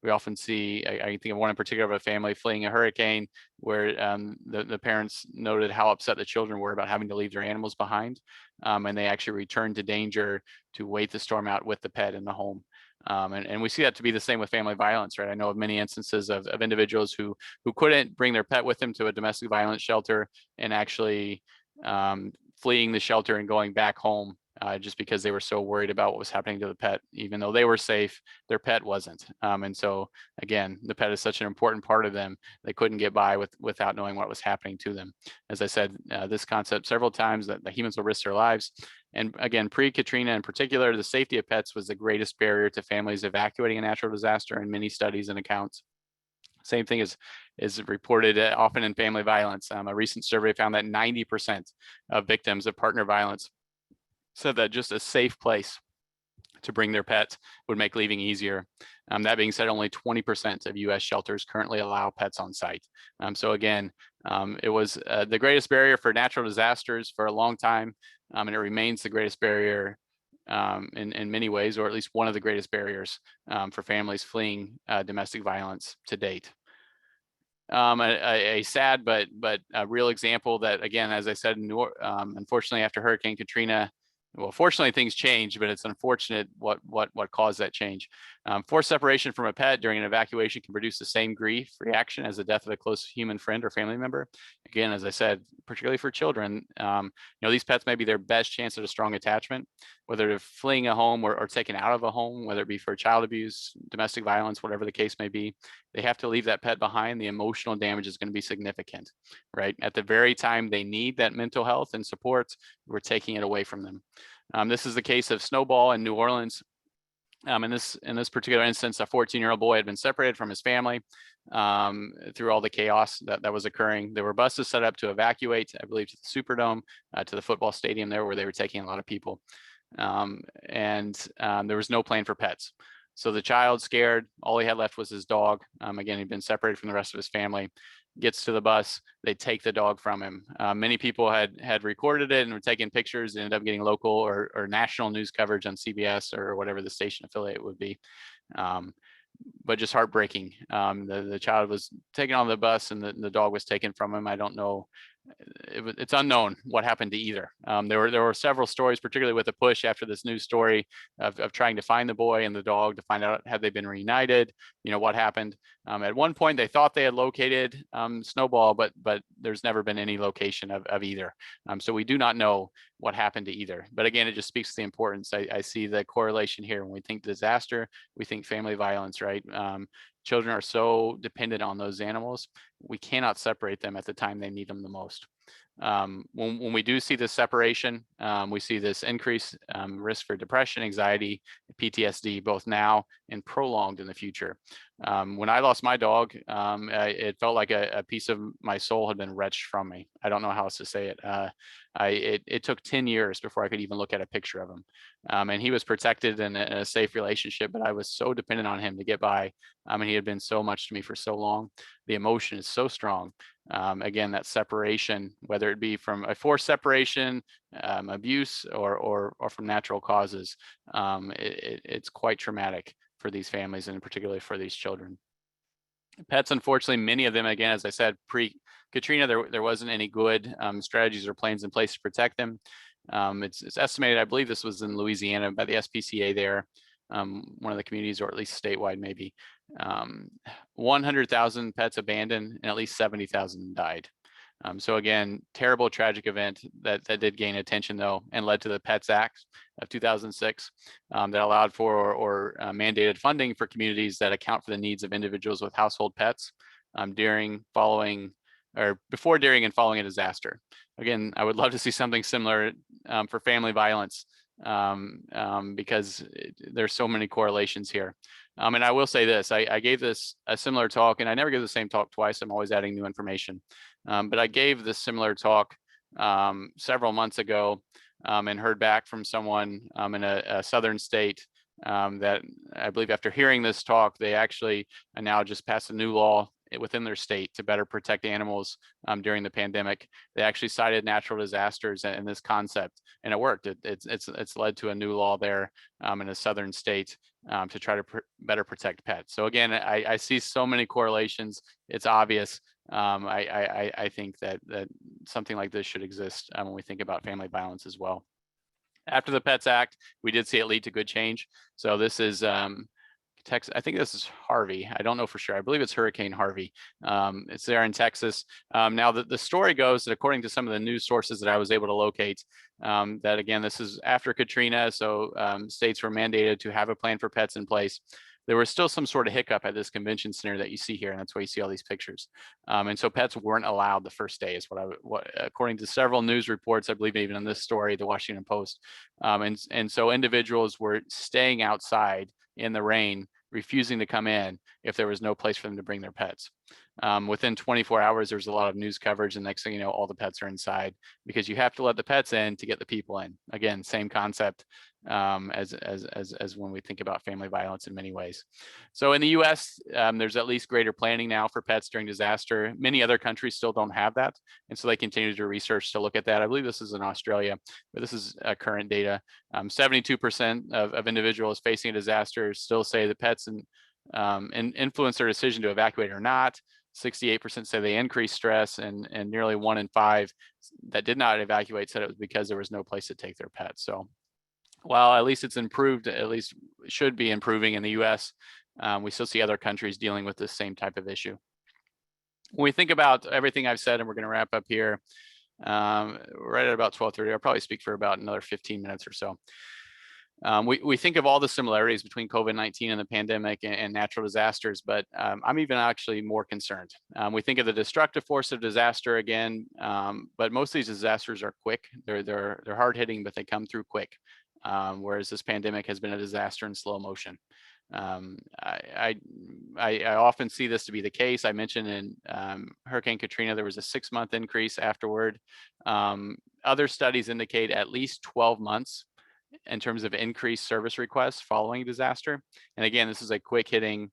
We often see, I think of one in particular of a family fleeing a hurricane where the parents noted how upset the children were about having to leave their animals behind, and they actually returned to danger to wait the storm out with the pet in the home. And we see that to be the same with family violence, right? I know of many instances of individuals who couldn't bring their pet with them to a domestic violence shelter, and actually fleeing the shelter and going back home just because they were so worried about what was happening to the pet. Even though they were safe, their pet wasn't. And so again, the pet is such an important part of them. They couldn't get by without knowing what was happening to them. As I said, this concept several times, that the humans will risk their lives. And again, pre-Katrina in particular, the safety of pets was the greatest barrier to families evacuating a natural disaster in many studies and accounts. Same thing is reported often in family violence. A recent survey found that 90% of victims of partner violence said that just a safe place to bring their pets would make leaving easier. That being said, only 20% of US shelters currently allow pets on site. So again, it was the greatest barrier for natural disasters for a long time, and it remains the greatest barrier in many ways, or at least one of the greatest barriers for families fleeing domestic violence to date. A sad but a real example that, again, as I said, unfortunately after Hurricane Katrina, well, fortunately things changed, but it's unfortunate what caused that change. Forced separation from a pet during an evacuation can produce the same grief reaction as the death of a close human friend or family member. Again, as I said, particularly for children, you know, these pets may be their best chance at a strong attachment, whether they're fleeing a home or taken out of a home, whether it be for child abuse, domestic violence, whatever the case may be. They have to leave that pet behind. The emotional damage is going to be significant, right? At the very time they need that mental health and support, we're taking it away from them. This is the case of Snowball in New Orleans. In this particular instance, a 14-year-old boy had been separated from his family through all the chaos that was occurring. There were buses set up to evacuate, I believe, to the Superdome, to the football stadium there, where they were taking a lot of people. There was no plan for pets. So the child, scared, all he had left was his dog. Again, he'd been separated from the rest of his family. gets to the bus, they take the dog from him. Many people had recorded it and were taking pictures and ended up getting local or national news coverage on CBS or whatever the station affiliate would be. But just heartbreaking. The child was taken on the bus and the dog was taken from him. I don't know. It's unknown what happened to either. There were several stories, particularly with a push after this news story of trying to find the boy and the dog to find out had they been reunited, what happened. At one point they thought they had located Snowball, but there's never been any location of either. So we do not know what happened to either. But again, it just speaks to the importance. I see the correlation here. When we think disaster, we think family violence, right? Children are so dependent on those animals. We cannot separate them at the time they need them the most. When we do see this separation, we see this increased risk for depression, anxiety, PTSD, both now and prolonged in the future. When I lost my dog, it felt like a piece of my soul had been wrenched from me. I don't know how else to say it. It took 10 years before I could even look at a picture of him. And he was protected in a safe relationship, but I was so dependent on him to get by. And he had been so much to me for so long. The emotion is so strong. Again, that separation, whether it be from a forced separation, abuse, or from natural causes, it's quite traumatic for these families and particularly for these children. Pets, unfortunately, many of them, again, as I said, pre-Katrina, there wasn't any good strategies or plans in place to protect them. It's estimated, I believe this was in Louisiana by the SPCA there, one of the communities, or at least statewide maybe, 100,000 pets abandoned and at least 70,000 died. So again, terrible, tragic event that did gain attention though, and led to the Pets Act of 2006 that allowed for or mandated funding for communities that account for the needs of individuals with household pets before, during, and following a disaster. Again, I would love to see something similar for family violence because there's so many correlations here. And I will say this, I gave this a similar talk, and I never give the same talk twice. I'm always adding new information. But I gave this similar talk several months ago and heard back from someone in a southern state that I believe after hearing this talk, they actually now just passed a new law within their state to better protect animals during the pandemic. They actually cited natural disasters and this concept, and it worked. It's led to a new law there in a southern state to try to better protect pets. So again, I see so many correlations. It's obvious. I think that something like this should exist when we think about family violence as well. After the Pets Act, we did see it lead to good change. So this is Texas. I think this is Harvey. I don't know for sure. I believe it's Hurricane Harvey. It's there in Texas. Now the story goes that according to some of the news sources that I was able to locate, that again, this is after Katrina. So states were mandated to have a plan for pets in place. There was still some sort of hiccup at this convention center that you see here, and that's why you see all these pictures. And so pets weren't allowed the first day, is what according to several news reports, I believe even in this story, the Washington Post. And so individuals were staying outside in the rain, refusing to come in if there was no place for them to bring their pets. Within 24 hours, there was a lot of news coverage, and next thing you know, all the pets are inside because you have to let the pets in to get the people in. Again, same concept as when we think about family violence in many ways. So in the US, there's at least greater planning now for pets during disaster. Many other countries still don't have that. And so they continue to research to look at that. I believe this is in Australia, but this is current data. 72% of individuals facing a disaster still say the pets influence their decision to evacuate or not. 68% say they increased stress, and nearly 1 in 5 that did not evacuate said it was because there was no place to take their pets. So while at least it's improved, at least should be improving in the US, we still see other countries dealing with this same type of issue. When we think about everything I've said, and we're going to wrap up here right at about 12:30, I'll probably speak for about another 15 minutes or so. We think of all the similarities between COVID-19 and the pandemic and natural disasters, but I'm even actually more concerned. We think of the destructive force of disaster again, but most of these disasters are quick. They're hard hitting, but they come through quick. Whereas this pandemic has been a disaster in slow motion. I often see this to be the case. I mentioned in Hurricane Katrina, there was a 6-month increase afterward. Other studies indicate at least 12 months in terms of increased service requests following disaster. And again, this is a quick hitting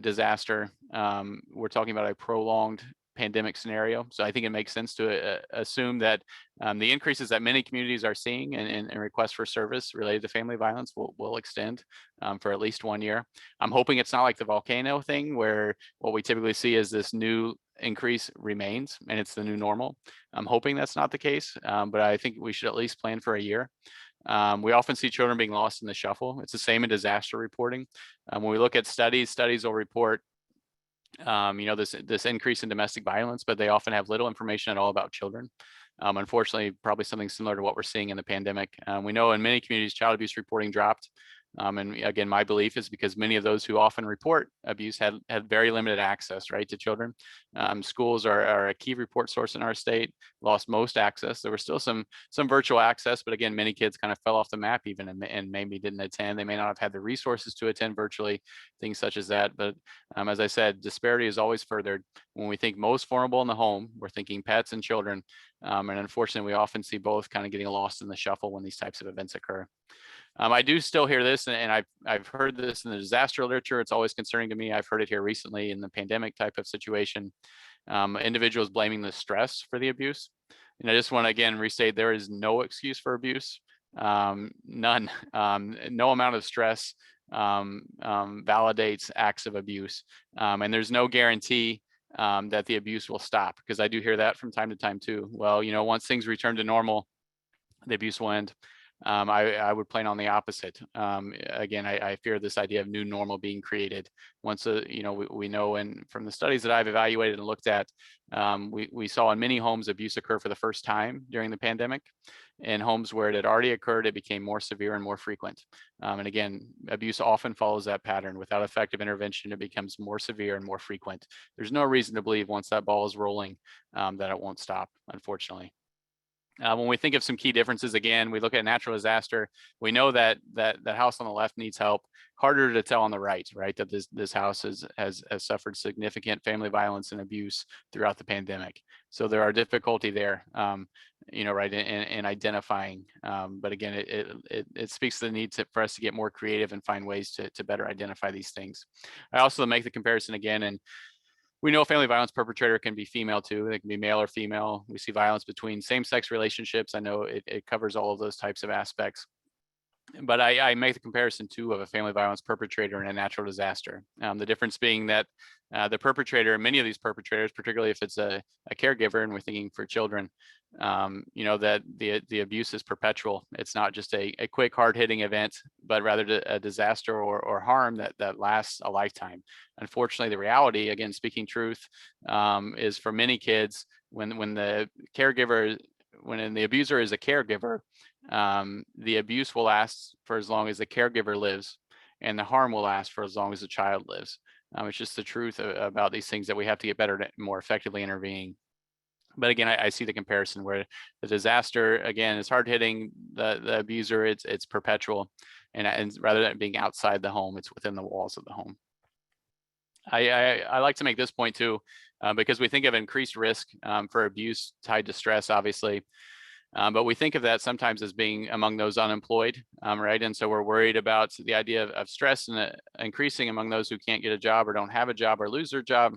disaster. We're talking about a prolonged pandemic scenario. So I think it makes sense to assume that the increases that many communities are seeing in requests for service related to family violence will extend for at least 1 year. I'm hoping it's not like the Volcano thing where what we typically see is this new increase remains and it's the new normal. I'm hoping that's not the case, but I think we should at least plan for a year. We often see children being lost in the shuffle. It's the same in disaster reporting. When we look at studies will report this increase in domestic violence, but they often have little information at all about children. Unfortunately, probably something similar to what we're seeing in the pandemic. We know in many communities, child abuse reporting dropped. And again, my belief is because many of those who often report abuse had very limited access, right, to children. Schools are a key report source in our state, lost most access. There was still some virtual access, but again, many kids kind of fell off the map even and maybe didn't attend. They may not have had the resources to attend virtually, things such as that. But as I said, disparity is always furthered. When we think most vulnerable in the home, we're thinking pets and children. And unfortunately, we often see both kind of getting lost in the shuffle when these types of events occur. I do still hear this, and I've heard this in the disaster literature. It's always concerning to me. I've heard it here recently in the pandemic type of situation. Individuals blaming the stress for the abuse. And I just want to again restate, there is no excuse for abuse, none. No amount of stress validates acts of abuse, and there's no guarantee that the abuse will stop, because I do hear that from time to time too. Well, once things return to normal, the abuse will end. I would plan on the opposite. Again, I fear this idea of new normal being created. Once, we know, and from the studies that I've evaluated and looked at, we saw in many homes abuse occur for the first time during the pandemic. In homes where it had already occurred, it became more severe and more frequent. And again, abuse often follows that pattern. Without effective intervention, it becomes more severe and more frequent. There's no reason to believe once that ball is rolling that it won't stop, unfortunately. When we think of some key differences, again, we look at natural disaster. We know that house on the left needs help. Harder to tell on the right, that this house has suffered significant family violence and abuse throughout the pandemic. So there are difficulty there, right, in identifying. But again, it speaks to the need for us to get more creative and find ways to better identify these things. I also make the comparison again, and we know a family violence perpetrator can be female too. They can be male or female. We see violence between same-sex relationships. I know it covers all of those types of aspects. But I make the comparison too of a family violence perpetrator and a natural disaster. The difference being that the perpetrator, many of these perpetrators, particularly if it's a caregiver and we're thinking for children, that the abuse is perpetual. It's not just a quick hard-hitting event, but rather a disaster or harm that lasts a lifetime. Unfortunately, the reality, again, speaking truth, is for many kids, when the abuser is a caregiver, the abuse will last for as long as the caregiver lives, and the harm will last for as long as the child lives. It's just the truth about these things that we have to get better at more effectively intervening. But again, I see the comparison where the disaster, again, is hard hitting. The abuser, it's perpetual, and rather than being outside the home, it's within the walls of the home. I like to make this point too, because we think of increased risk for abuse tied to stress, obviously. But we think of that sometimes as being among those unemployed, right? And so we're worried about the idea of stress and increasing among those who can't get a job or don't have a job or lose their job,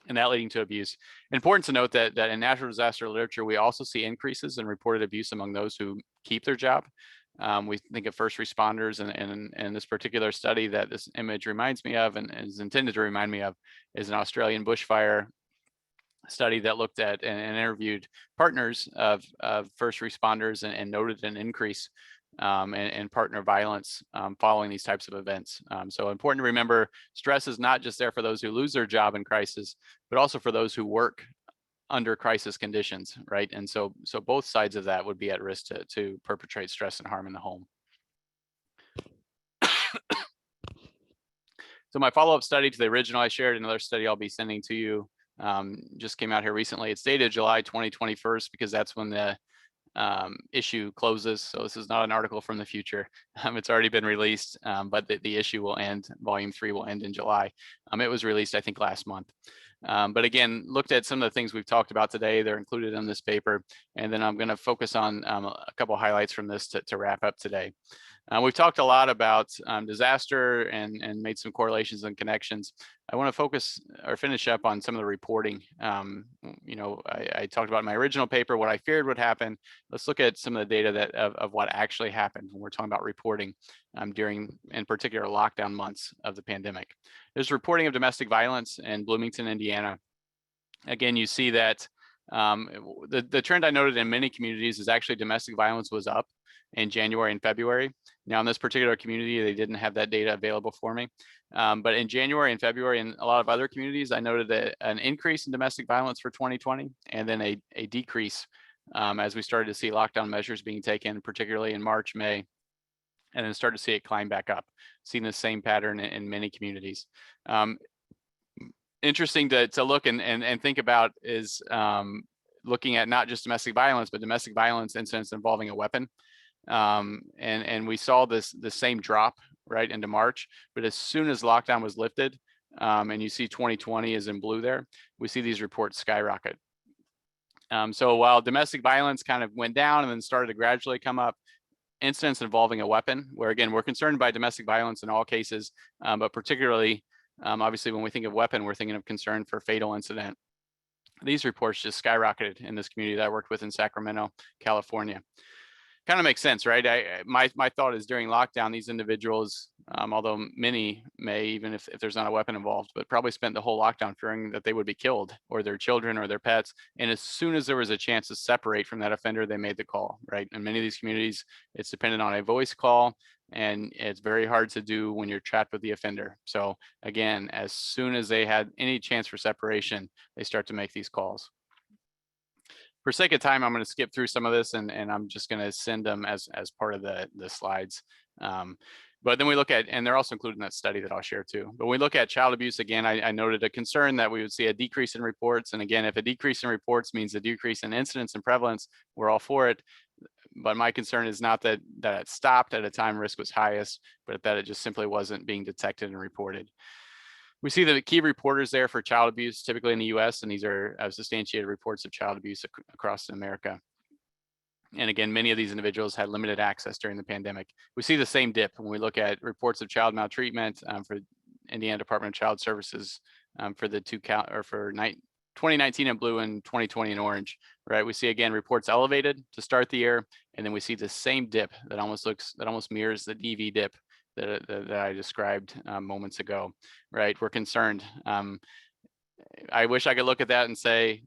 and that leading to abuse. Important to note that in natural disaster literature, we also see increases in reported abuse among those who keep their job. We think of first responders, and this particular study that this image reminds me of and is intended to remind me of is an Australian bushfire study that looked at and interviewed partners of first responders and noted an increase in partner violence following these types of events. So important to remember, stress is not just there for those who lose their job in crisis, but also for those who work under crisis conditions, right? And so both sides of that would be at risk to perpetrate stress and harm in the home. So my follow-up study to the original I shared, another study I'll be sending to you, just came out here recently. It's dated July 2021 because that's when the issue closes. So this is not an article from the future. It's already been released, but the issue will end. Volume 3 will end in July. It was released, I think, last month. But again, looked at some of the things we've talked about today. They're included in this paper. And then I'm going to focus on a couple highlights from this to wrap up today. We've talked a lot about disaster and made some correlations and connections. I want to focus or finish up on some of the reporting. I talked about in my original paper what I feared would happen. Let's look at some of the data of what actually happened when we're talking about reporting during, in particular, lockdown months of the pandemic. There's reporting of domestic violence in Bloomington, Indiana. Again, you see that the trend I noted in many communities is actually domestic violence was up in January and February. Now in this particular community, they didn't have that data available for me. But in January and February in a lot of other communities, I noted an increase in domestic violence for 2020 and then a decrease as we started to see lockdown measures being taken, particularly in March, May, and then started to see it climb back up. Seeing the same pattern in many communities. Interesting to look and think about is looking at not just domestic violence, but domestic violence incidents involving a weapon. And we saw the same drop right into March, but as soon as lockdown was lifted, and you see 2020 is in blue there, we see these reports skyrocket. So while domestic violence kind of went down and then started to gradually come up, incidents involving a weapon, where again, we're concerned by domestic violence in all cases, but particularly, obviously when we think of weapon, we're thinking of concern for fatal incident. These reports just skyrocketed in this community that I worked with in Sacramento, California. Kind of makes sense, right? My thought is during lockdown, these individuals, although many may, even if there's not a weapon involved, but probably spent the whole lockdown fearing that they would be killed or their children or their pets. And as soon as there was a chance to separate from that offender, they made the call, right? In many of these communities, it's dependent on a voice call, and it's very hard to do when you're trapped with the offender. So again, as soon as they had any chance for separation, they start to make these calls. For sake of time, I'm going to skip through some of this and I'm just going to send them as part of the slides. But then we look at, and they're also included in that study that I'll share too. But we look at child abuse, again, I noted a concern that we would see a decrease in reports. And again, if a decrease in reports means a decrease in incidence and prevalence, we're all for it. But my concern is not that it stopped at a time risk was highest, but that it just simply wasn't being detected and reported. We see the key reporters there for child abuse, typically in the US, and these are substantiated reports of child abuse across America. And again, many of these individuals had limited access during the pandemic. We see the same dip when we look at reports of child maltreatment for Indiana Department of Child Services for the 2019 in blue and 2020 in orange, right? We see again reports elevated to start the year, and then we see the same dip that almost mirrors the DV dip that I described moments ago, right? We're concerned. I wish I could look at that and say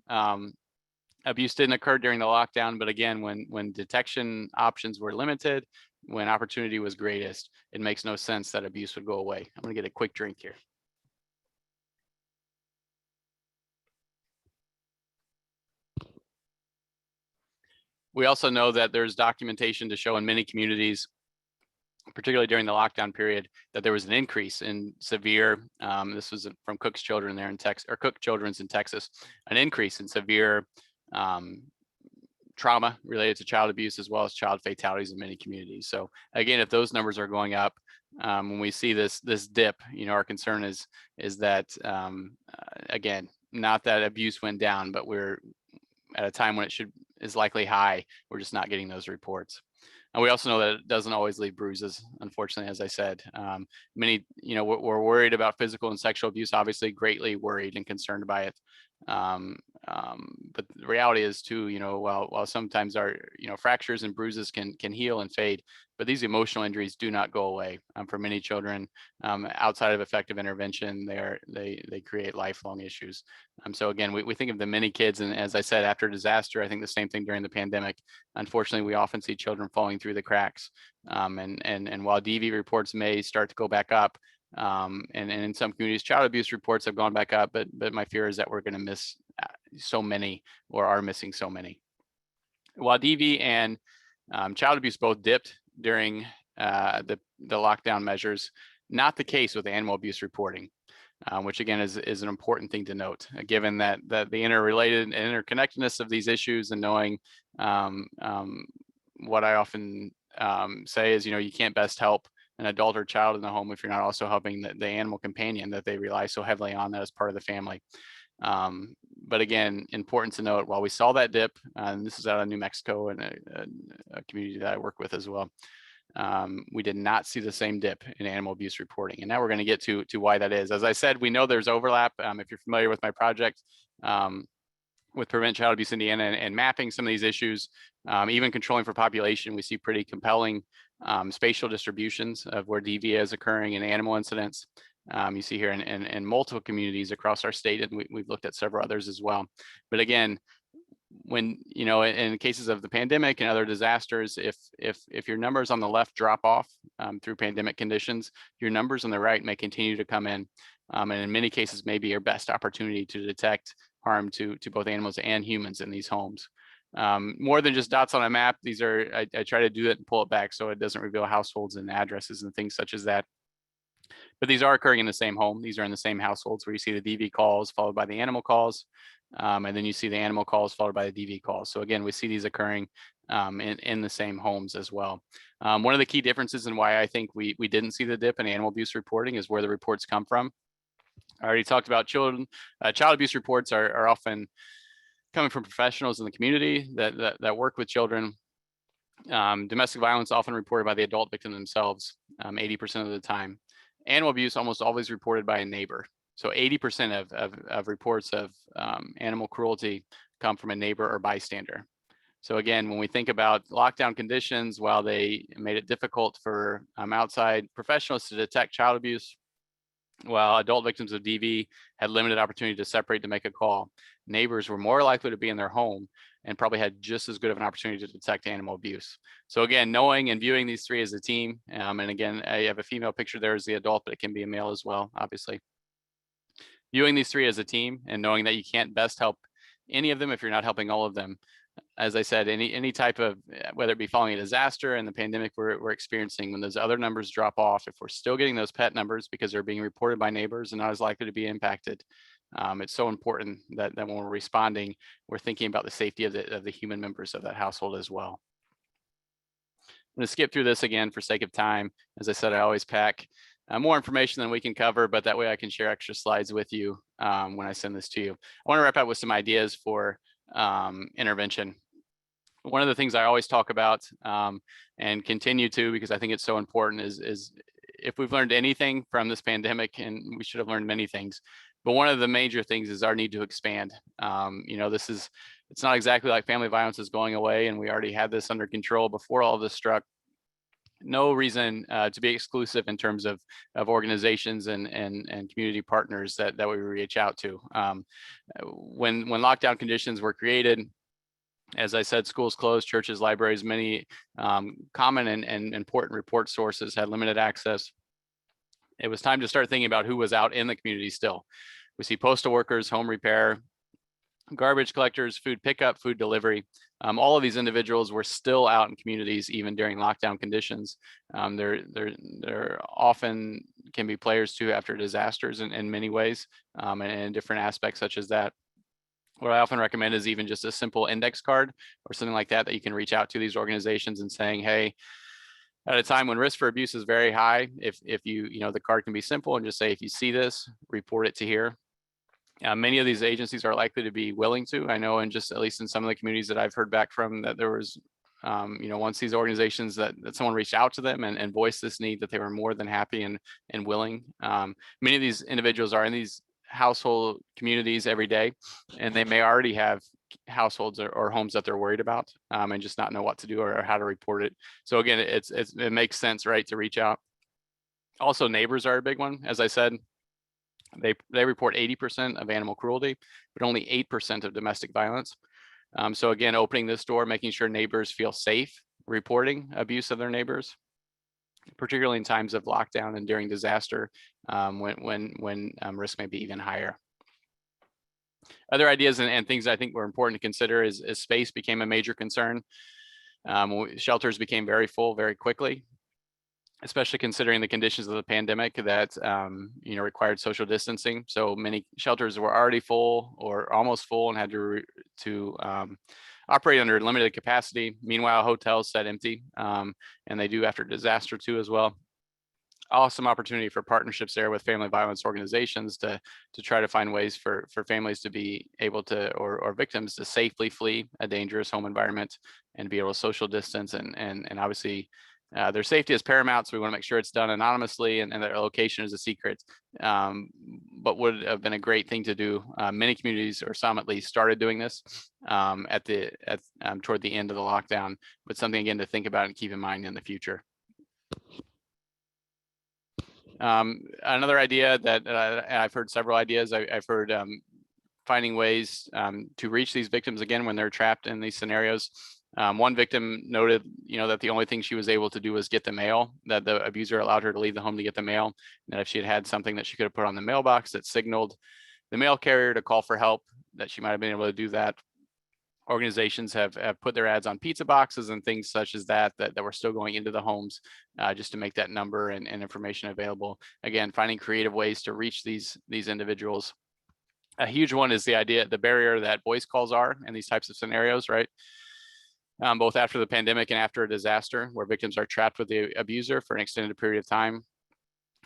abuse didn't occur during the lockdown, but again, when detection options were limited, when opportunity was greatest, it makes no sense that abuse would go away. I'm gonna get a quick drink here. We also know that there's documentation to show in many communities, particularly during the lockdown period, that there was an increase in severe, this was from Cook's Children there in Texas, or Cook Children's in Texas, an increase in severe trauma related to child abuse, as well as child fatalities in many communities. So again, if those numbers are going up, when we see this dip, our concern is that, again, not that abuse went down, but we're at a time when it is likely high. We're just not getting those reports. And we also know that it doesn't always leave bruises, unfortunately, as I said. Many, we're worried about physical and sexual abuse, obviously greatly worried and concerned by it. But the reality is too, while sometimes our, fractures and bruises can heal and fade, but these emotional injuries do not go away. For many children, outside of effective intervention, they create lifelong issues. So again, we think of the many kids, and as I said, after disaster, I think the same thing during the pandemic. Unfortunately, we often see children falling through the cracks. And while DV reports may start to go back up, and in some communities, child abuse reports have gone back up, but my fear is that we're going to miss so many, or are missing so many. While DV and child abuse both dipped during the lockdown measures, not the case with animal abuse reporting, which again is an important thing to note, given that the interrelated and interconnectedness of these issues, and knowing what I often say is, you can't best help an adult or child in the home if you're not also helping the animal companion that they rely so heavily on, that as part of the family. But again, important to note, while we saw that dip, and this is out of New Mexico and a community that I work with as well, we did not see the same dip in animal abuse reporting. And now we're going to get to why that is. As I said, we know there's overlap. If you're familiar with my project, with Prevent Child Abuse Indiana and mapping some of these issues, even controlling for population, we see pretty compelling spatial distributions of where DV is occurring in animal incidents. You see here in multiple communities across our state, and we've looked at several others as well. But again, when, you know, in cases of the pandemic and other disasters, if your numbers on the left drop off through pandemic conditions, your numbers on the right may continue to come in. And in many cases, may be your best opportunity to detect harm to both animals and humans in these homes. More than just dots on a map, these are, I try to do it and pull it back so it doesn't reveal households and addresses and things such as that. But these are occurring in the same home. These are in the same households where you see the DV calls followed by the animal calls. And then you see the animal calls followed by the DV calls. So again, we see these occurring in the same homes as well. One of the key differences in why I think we didn't see the dip in animal abuse reporting is where the reports come from. I already talked about children. Child abuse reports are often coming from professionals in the community that work with children. Domestic violence often reported by the adult victim themselves, 80% of the time. Animal abuse almost always reported by a neighbor. So 80% of reports of animal cruelty come from a neighbor or bystander. So again, when we think about lockdown conditions, while they made it difficult for outside professionals to detect child abuse, while adult victims of DV had limited opportunity to separate to make a call, neighbors were more likely to be in their home and probably had just as good of an opportunity to detect animal abuse. So again, knowing and viewing these three as a team, and again, I have a female picture there as the adult, but it can be a male as well, obviously. Viewing these three as a team and knowing that you can't best help any of them if you're not helping all of them. As I said, any type of, whether it be following a disaster and the pandemic we're experiencing, when those other numbers drop off, if we're still getting those pet numbers because they're being reported by neighbors and not as likely to be impacted, it's so important that when we're responding, we're thinking about the safety of the human members of that household as well. I'm going to skip through this again for sake of time. As I said, I always pack more information than we can cover, but that way I can share extra slides with you when I send this to you. I want to wrap up with some ideas for intervention. One of the things I always talk about and continue to, because I think it's so important, is if we've learned anything from this pandemic, and we should have learned many things, but one of the major things is our need to expand. You know, it's not exactly like family violence is going away and we already had this under control before all of this struck. No reason to be exclusive in terms of organizations and community partners that we reach out to. When lockdown conditions were created, as I said, schools closed, churches, libraries, many common and important report sources had limited access. It was time to start thinking about who was out in the community still. We see postal workers, home repair, garbage collectors, food pickup, food delivery. All of these individuals were still out in communities even during lockdown conditions. They're often can be players too after disasters in many ways, and in different aspects such as that. What I often recommend is even just a simple index card or something like that you can reach out to these organizations and saying, hey, at a time when risk for abuse is very high, if you know, the card can be simple and just say, if you see this, report it to here. Many of these agencies are likely to be willing to. I know, and just at least in some of the communities that I've heard back from, that there was, you know, once these organizations that someone reached out to them and voiced this need, that they were more than happy and willing. Many of these individuals are in these household communities every day, and they may already have households or homes that they're worried about and just not know what to do or how to report it. So again, it makes sense, right, to reach out. Also, neighbors are a big one. As I said, they report 80% of animal cruelty, but only 8% of domestic violence. So again, opening this door, making sure neighbors feel safe reporting abuse of their neighbors, particularly in times of lockdown and during disaster, when risk may be even higher. Other ideas and things I think were important to consider is space became a major concern. Shelters became very full very quickly, especially considering the conditions of the pandemic that you know, required social distancing. So many shelters were already full or almost full and had to operate under limited capacity. Meanwhile, hotels sat empty, and they do after disaster too as well. Awesome opportunity for partnerships there with family violence organizations to try to find ways for families to be able to, or victims to safely flee a dangerous home environment and be able to social distance and obviously Their safety is paramount, so we want to make sure it's done anonymously and their location is a secret. But would have been a great thing to do. Many communities, or some at least, started doing this toward the end of the lockdown, but something again to think about and keep in mind in the future. Another idea that I've heard several ideas. I've heard finding ways to reach these victims again when they're trapped in these scenarios. One victim noted, that the only thing she was able to do was get the mail, that the abuser allowed her to leave the home to get the mail. And that if she had had something that she could have put on the mailbox that signaled the mail carrier to call for help, that she might have been able to do that. Organizations have put their ads on pizza boxes and things such as that were still going into the homes just to make that number and information available. Again, finding creative ways to reach these individuals. A huge one is the barrier that voice calls are in these types of scenarios, right? Both after the pandemic and after a disaster where victims are trapped with the abuser for an extended period of time.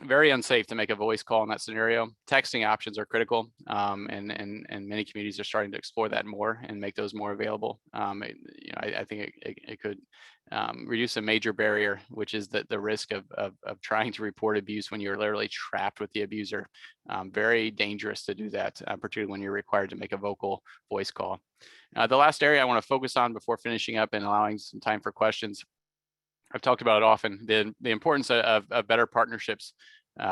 Very unsafe to make a voice call in that scenario. Texting options are critical, and many communities are starting to explore that more and make those more available. I think it could reduce a major barrier, which is the risk of trying to report abuse when you're literally trapped with the abuser. Very dangerous to do that, particularly when you're required to make a vocal voice call. The last area I want to focus on before finishing up and allowing some time for questions, I've talked about it often, the importance of better partnerships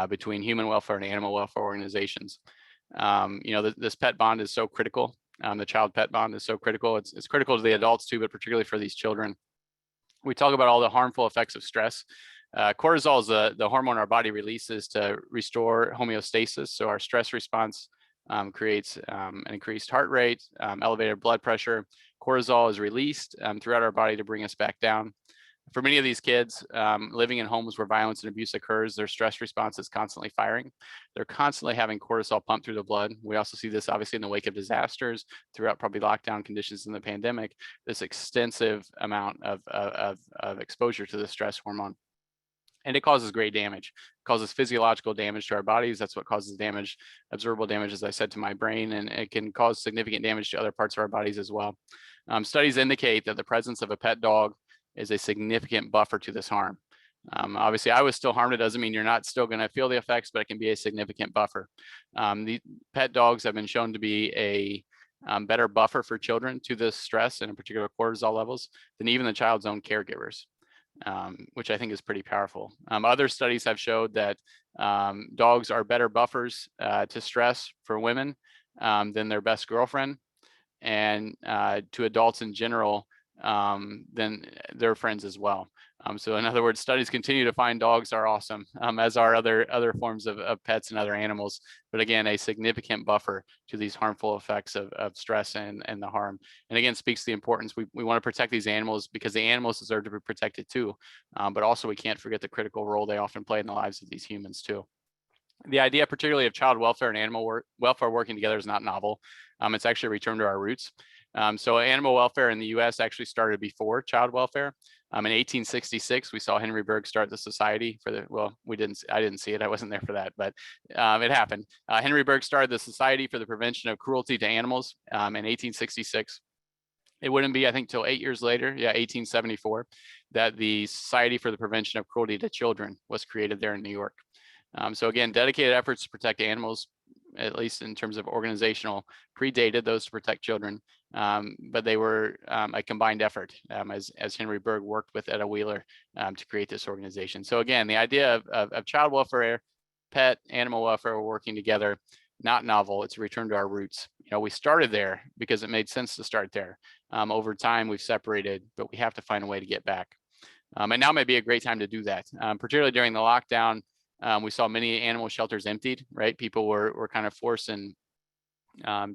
between human welfare and animal welfare organizations. This pet bond is so critical. The child pet bond is so critical. It's critical to the adults too, but particularly for these children. We talk about all the harmful effects of stress. Cortisol is the hormone our body releases to restore homeostasis. So our stress response creates an increased heart rate, elevated blood pressure. Cortisol is released throughout our body to bring us back down. For many of these kids living in homes where violence and abuse occurs, their stress response is constantly firing. They're constantly having cortisol pumped through the blood. We also see this obviously in the wake of disasters, throughout probably lockdown conditions in the pandemic, this extensive amount of exposure to the stress hormone. And it causes great damage. It causes physiological damage to our bodies. That's what causes damage, observable damage, as I said, to my brain, and it can cause significant damage to other parts of our bodies as well. Studies indicate that the presence of a pet dog is a significant buffer to this harm. Obviously, I was still harmed. It doesn't mean you're not still going to feel the effects, but it can be a significant buffer. The pet dogs have been shown to be a better buffer for children to this stress and in particular cortisol levels than even the child's own caregivers, which I think is pretty powerful. Other studies have showed that dogs are better buffers to stress for women than their best girlfriend, and to adults in general than their friends as well. So in other words, studies continue to find dogs are awesome, as are other forms of pets and other animals. But again, a significant buffer to these harmful effects of stress and the harm. And again, speaks to the importance. We want to protect these animals because the animals deserve to be protected too. But also we can't forget the critical role they often play in the lives of these humans too. The idea, particularly of child welfare and animal welfare working together, is not novel. It's actually a return to our roots. So animal welfare in the US actually started before child welfare. In 1866, we saw Henry Bergh start the Society for the, I didn't see it, I wasn't there for that, but it happened. Henry Bergh started the Society for the Prevention of Cruelty to Animals in 1866. It wouldn't be, I think, till 8 years later, 1874, that the Society for the Prevention of Cruelty to Children was created there in New York. So again, dedicated efforts to protect animals, at least in terms of organizational, predated those to protect children, but they were a combined effort as Henry Bergh worked with Etta Wheeler to create this organization. So again, the idea of child welfare, pet, animal welfare working together, not novel. It's a return to our roots. We started there because it made sense to start there. Over time, we've separated, but we have to find a way to get back. And now may be a great time to do that, particularly during the lockdown. We saw many animal shelters emptied, right? People were kind of forced and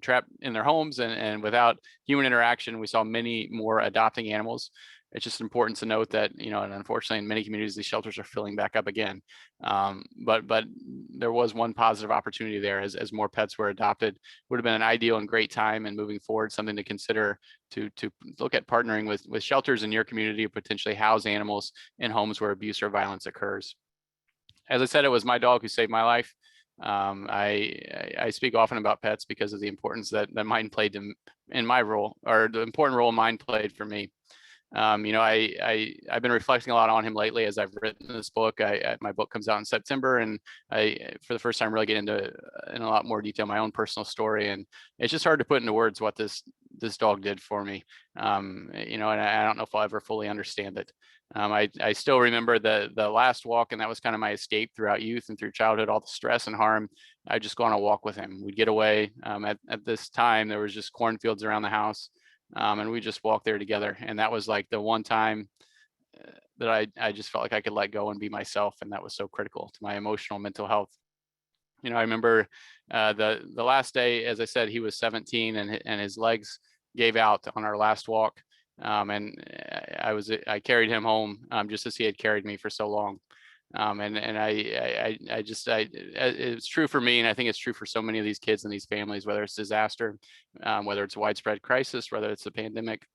trapped in their homes and without human interaction. We saw many more adopting animals. It's just important to note that, and unfortunately in many communities, these shelters are filling back up again. But there was one positive opportunity there as more pets were adopted. Would have been an ideal and great time, and moving forward, something to consider to look at partnering with shelters in your community to potentially house animals in homes where abuse or violence occurs. As I said, it was my dog who saved my life. I speak often about pets because of the importance that mine played in my role, or the important role mine played for me. I've been reflecting a lot on him lately as I've written this book. My book comes out in September, and for the first time, really get into in a lot more detail my own personal story. And it's just hard to put into words what this dog did for me. And I don't know if I'll ever fully understand it. I still remember the last walk, and that was kind of my escape throughout youth and through childhood, all the stress and harm. I'd just go on a walk with him. We'd get away. At this time, there was just cornfields around the house. And we just walked there together. And that was like the one time that I just felt like I could let go and be myself. And that was so critical to my emotional, mental health. I remember the last day, as I said, he was 17 and his legs gave out on our last walk. And I carried him home just as he had carried me for so long. It's true for me, and I think it's true for so many of these kids and these families, whether it's disaster, whether it's widespread crisis, whether it's a pandemic,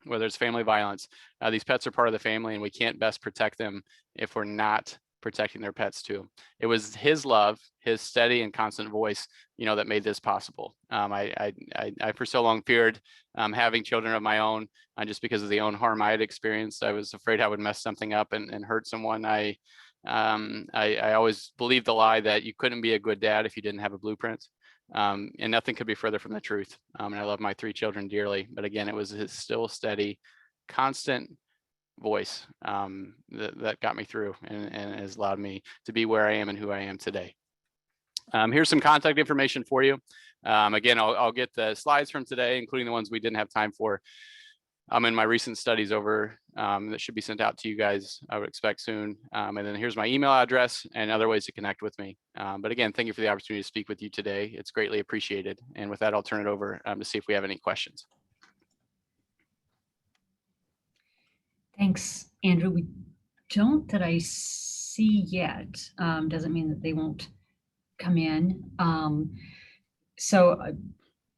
whether it's family violence. These pets are part of the family, and we can't best protect them if we're not protecting their pets too. It was his love, his steady and constant voice, that made this possible. I for so long feared having children of my own, just because of the own harm I had experienced. I was afraid I would mess something up and hurt someone. I always believed the lie that you couldn't be a good dad if you didn't have a blueprint. And nothing could be further from the truth. And I love my 3 children dearly, but again, it was his still steady, constant voice that got me through and has allowed me to be where I am and who I am today. Here's some contact information for you. Again, I'll get the slides from today, including the ones we didn't have time for. In my recent studies over that should be sent out to you guys, I would expect soon. And then here's my email address and other ways to connect with me. But again, thank you for the opportunity to speak with you today. It's greatly appreciated. And with that, I'll turn it over to see if we have any questions. Thanks, Andrew. We don't that I see yet. Doesn't mean that they won't come in. So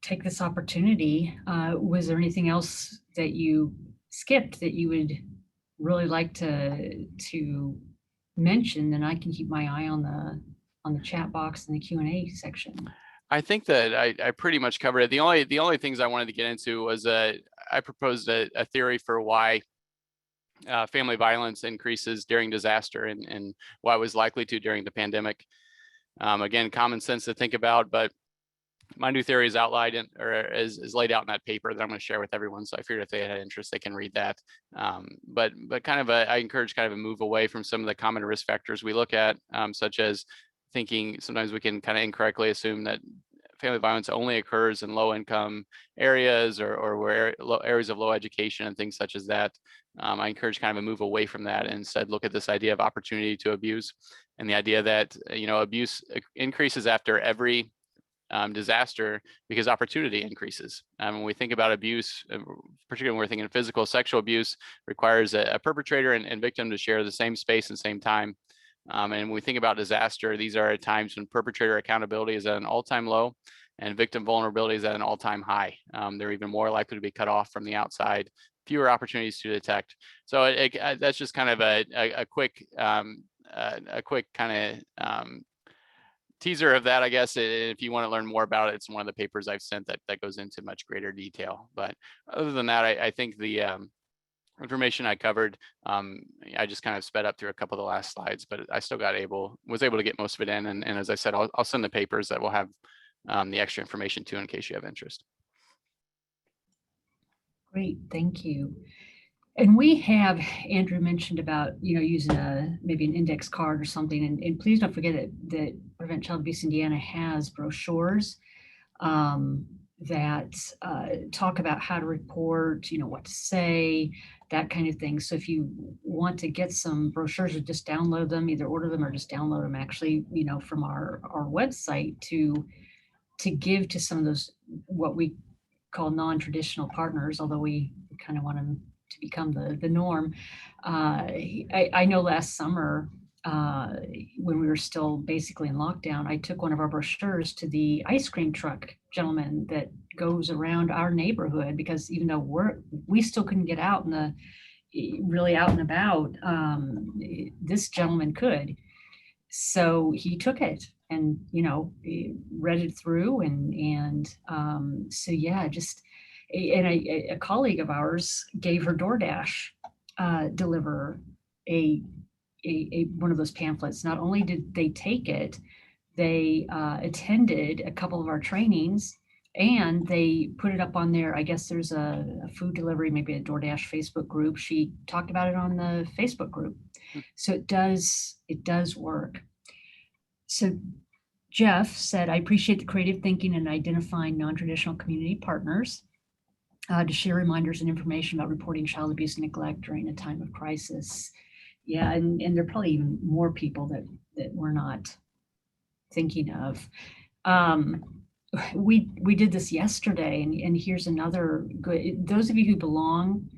take this opportunity. Was there anything else that you skipped that you would really like to mention? Then I can keep my eye on the chat box and the Q&A section. I think that I pretty much covered it. The only things I wanted to get into was I proposed a theory for why family violence increases during disaster and why it was likely to during the pandemic. Again, common sense to think about, but my new theory is outlined is laid out in that paper that I'm going to share with everyone. So I figured if they had interest, they can read that. But kind of I encourage kind of a move away from some of the common risk factors we look at, such as thinking sometimes we can kind of incorrectly assume that family violence only occurs in low income areas or where areas of low education and things such as that. I encourage kind of a move away from that and instead look at this idea of opportunity to abuse and the idea that, abuse increases after every disaster because opportunity increases. When we think about abuse, particularly when we're thinking physical, sexual abuse requires a perpetrator and victim to share the same space and same time. And when we think about disaster, these are times when perpetrator accountability is at an all-time low and victim vulnerability is at an all-time high. They're even more likely to be cut off from the outside, fewer opportunities to detect. So that's just kind of a quick kind of teaser of that, I guess. If you want to learn more about it, it's one of the papers I've sent that goes into much greater detail. But other than that, I think the information I covered, I just kind of sped up through a couple of the last slides, but I still was able to get most of it in. And as I said, I'll send the papers that will have the extra information too, in case you have interest. Great, thank you. And we have, Andrew mentioned about, using maybe an index card or something. And please don't forget that Prevent Child Abuse Indiana has brochures that talk about how to report, what to say, that kind of thing. So if you want to get some brochures or just download them, either order them or just download them actually, from our website to give to some of those, what we call non-traditional partners, although we kind of want them to become the norm. I know last summer, when we were still basically in lockdown, I took one of our brochures to the ice cream truck gentleman that goes around our neighborhood, because even though we still couldn't get out really out and about, this gentleman could. So he took it and, read it through and so yeah, just a colleague of ours gave her DoorDash deliverer a one of those pamphlets. Not only did they take it, they attended a couple of our trainings, and they put it up on there. I guess there's a food delivery, maybe a DoorDash Facebook group. She talked about it on the Facebook group. So it does work. So Jeff said, I appreciate the creative thinking and identifying non-traditional community partners to share reminders and information about reporting child abuse and neglect during a time of crisis. Yeah, and there are probably even more people that we're not thinking of. We did this yesterday, and here's another good, those of you who belong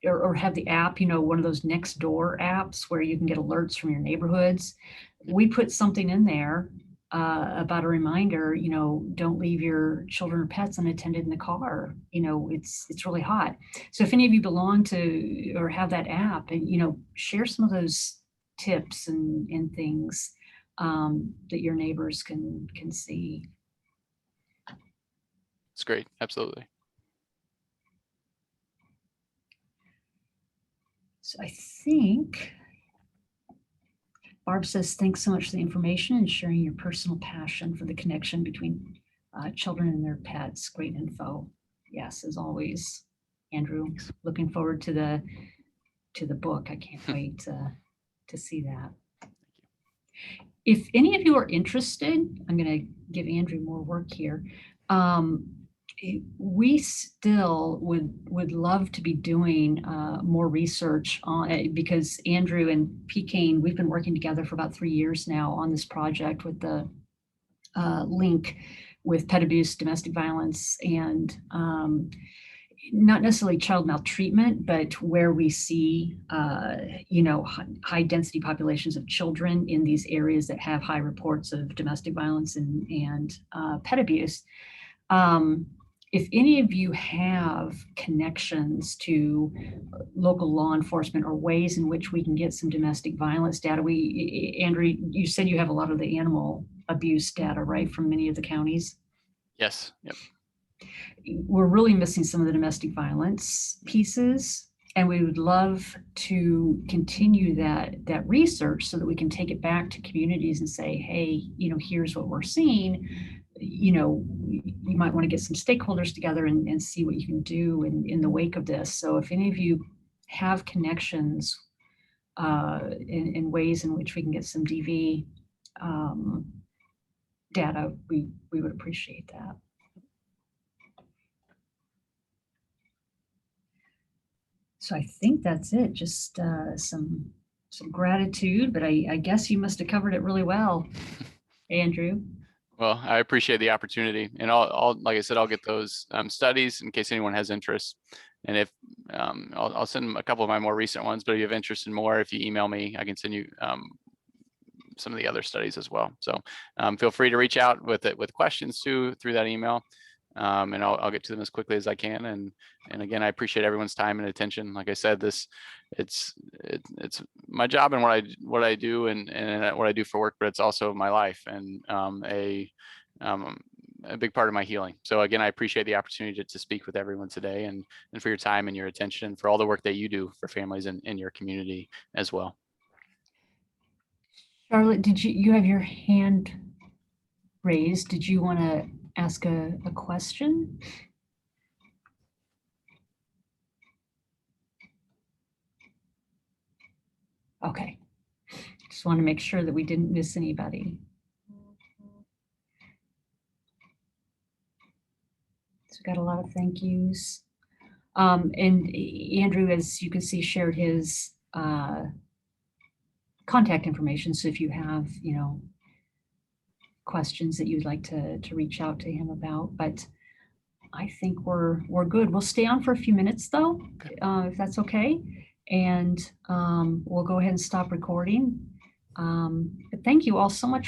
or have the app, one of those next door apps where you can get alerts from your neighborhoods. We put something in there about a reminder, don't leave your children or pets unattended in the car. It's really hot. So if any of you belong to or have that app, and share some of those tips and things that your neighbors can see. It's great. Absolutely. So I think Barb says, thanks so much for the information and sharing your personal passion for the connection between children and their pets. Great info. Yes, as always, Andrew. Looking forward to the book. I can't wait to see that. If any of you are interested, I'm going to give Andrew more work here. We still would love to be doing more research on, because Andrew and P. Kane, we've been working together for about 3 years now on this project with the link with pet abuse, domestic violence, and not necessarily child maltreatment, but where we see, high density populations of children in these areas that have high reports of domestic violence and pet abuse. If any of you have connections to local law enforcement or ways in which we can get some domestic violence data, Andrew, you said you have a lot of the animal abuse data, right, from many of the counties? Yes. Yep. We're really missing some of the domestic violence pieces, and we would love to continue that research so that we can take it back to communities and say, hey, here's what we're seeing. You might want to get some stakeholders together and see what you can do in the wake of this. So if any of you have connections in ways in which we can get some DV data, we would appreciate that. So I think that's it. Just some gratitude, but I guess you must have covered it really well, Andrew. Well, I appreciate the opportunity, and I'll like I said, I'll get those studies in case anyone has interest. And if I'll send a couple of my more recent ones, but if you have interest in more, if you email me, I can send you some of the other studies as well. So feel free to reach out with questions through that email, and I'll get to them as quickly as I can. And again, I appreciate everyone's time and attention. Like I said, it's my job and what I do and what I do for work, but it's also my life and a big part of my healing. So again, I appreciate the opportunity to speak with everyone today, and for your time and your attention, for all the work that you do for families in your community as well. Charlotte, did you have your hand raised? Did you want to ask a question? Okay, just want to make sure that we didn't miss anybody. So we got a lot of thank yous. And Andrew, as you can see, shared his contact information. So if you have, questions that you'd like to reach out to him about, but I think we're good. We'll stay on for a few minutes though, if that's okay. And we'll go ahead and stop recording. But thank you all so much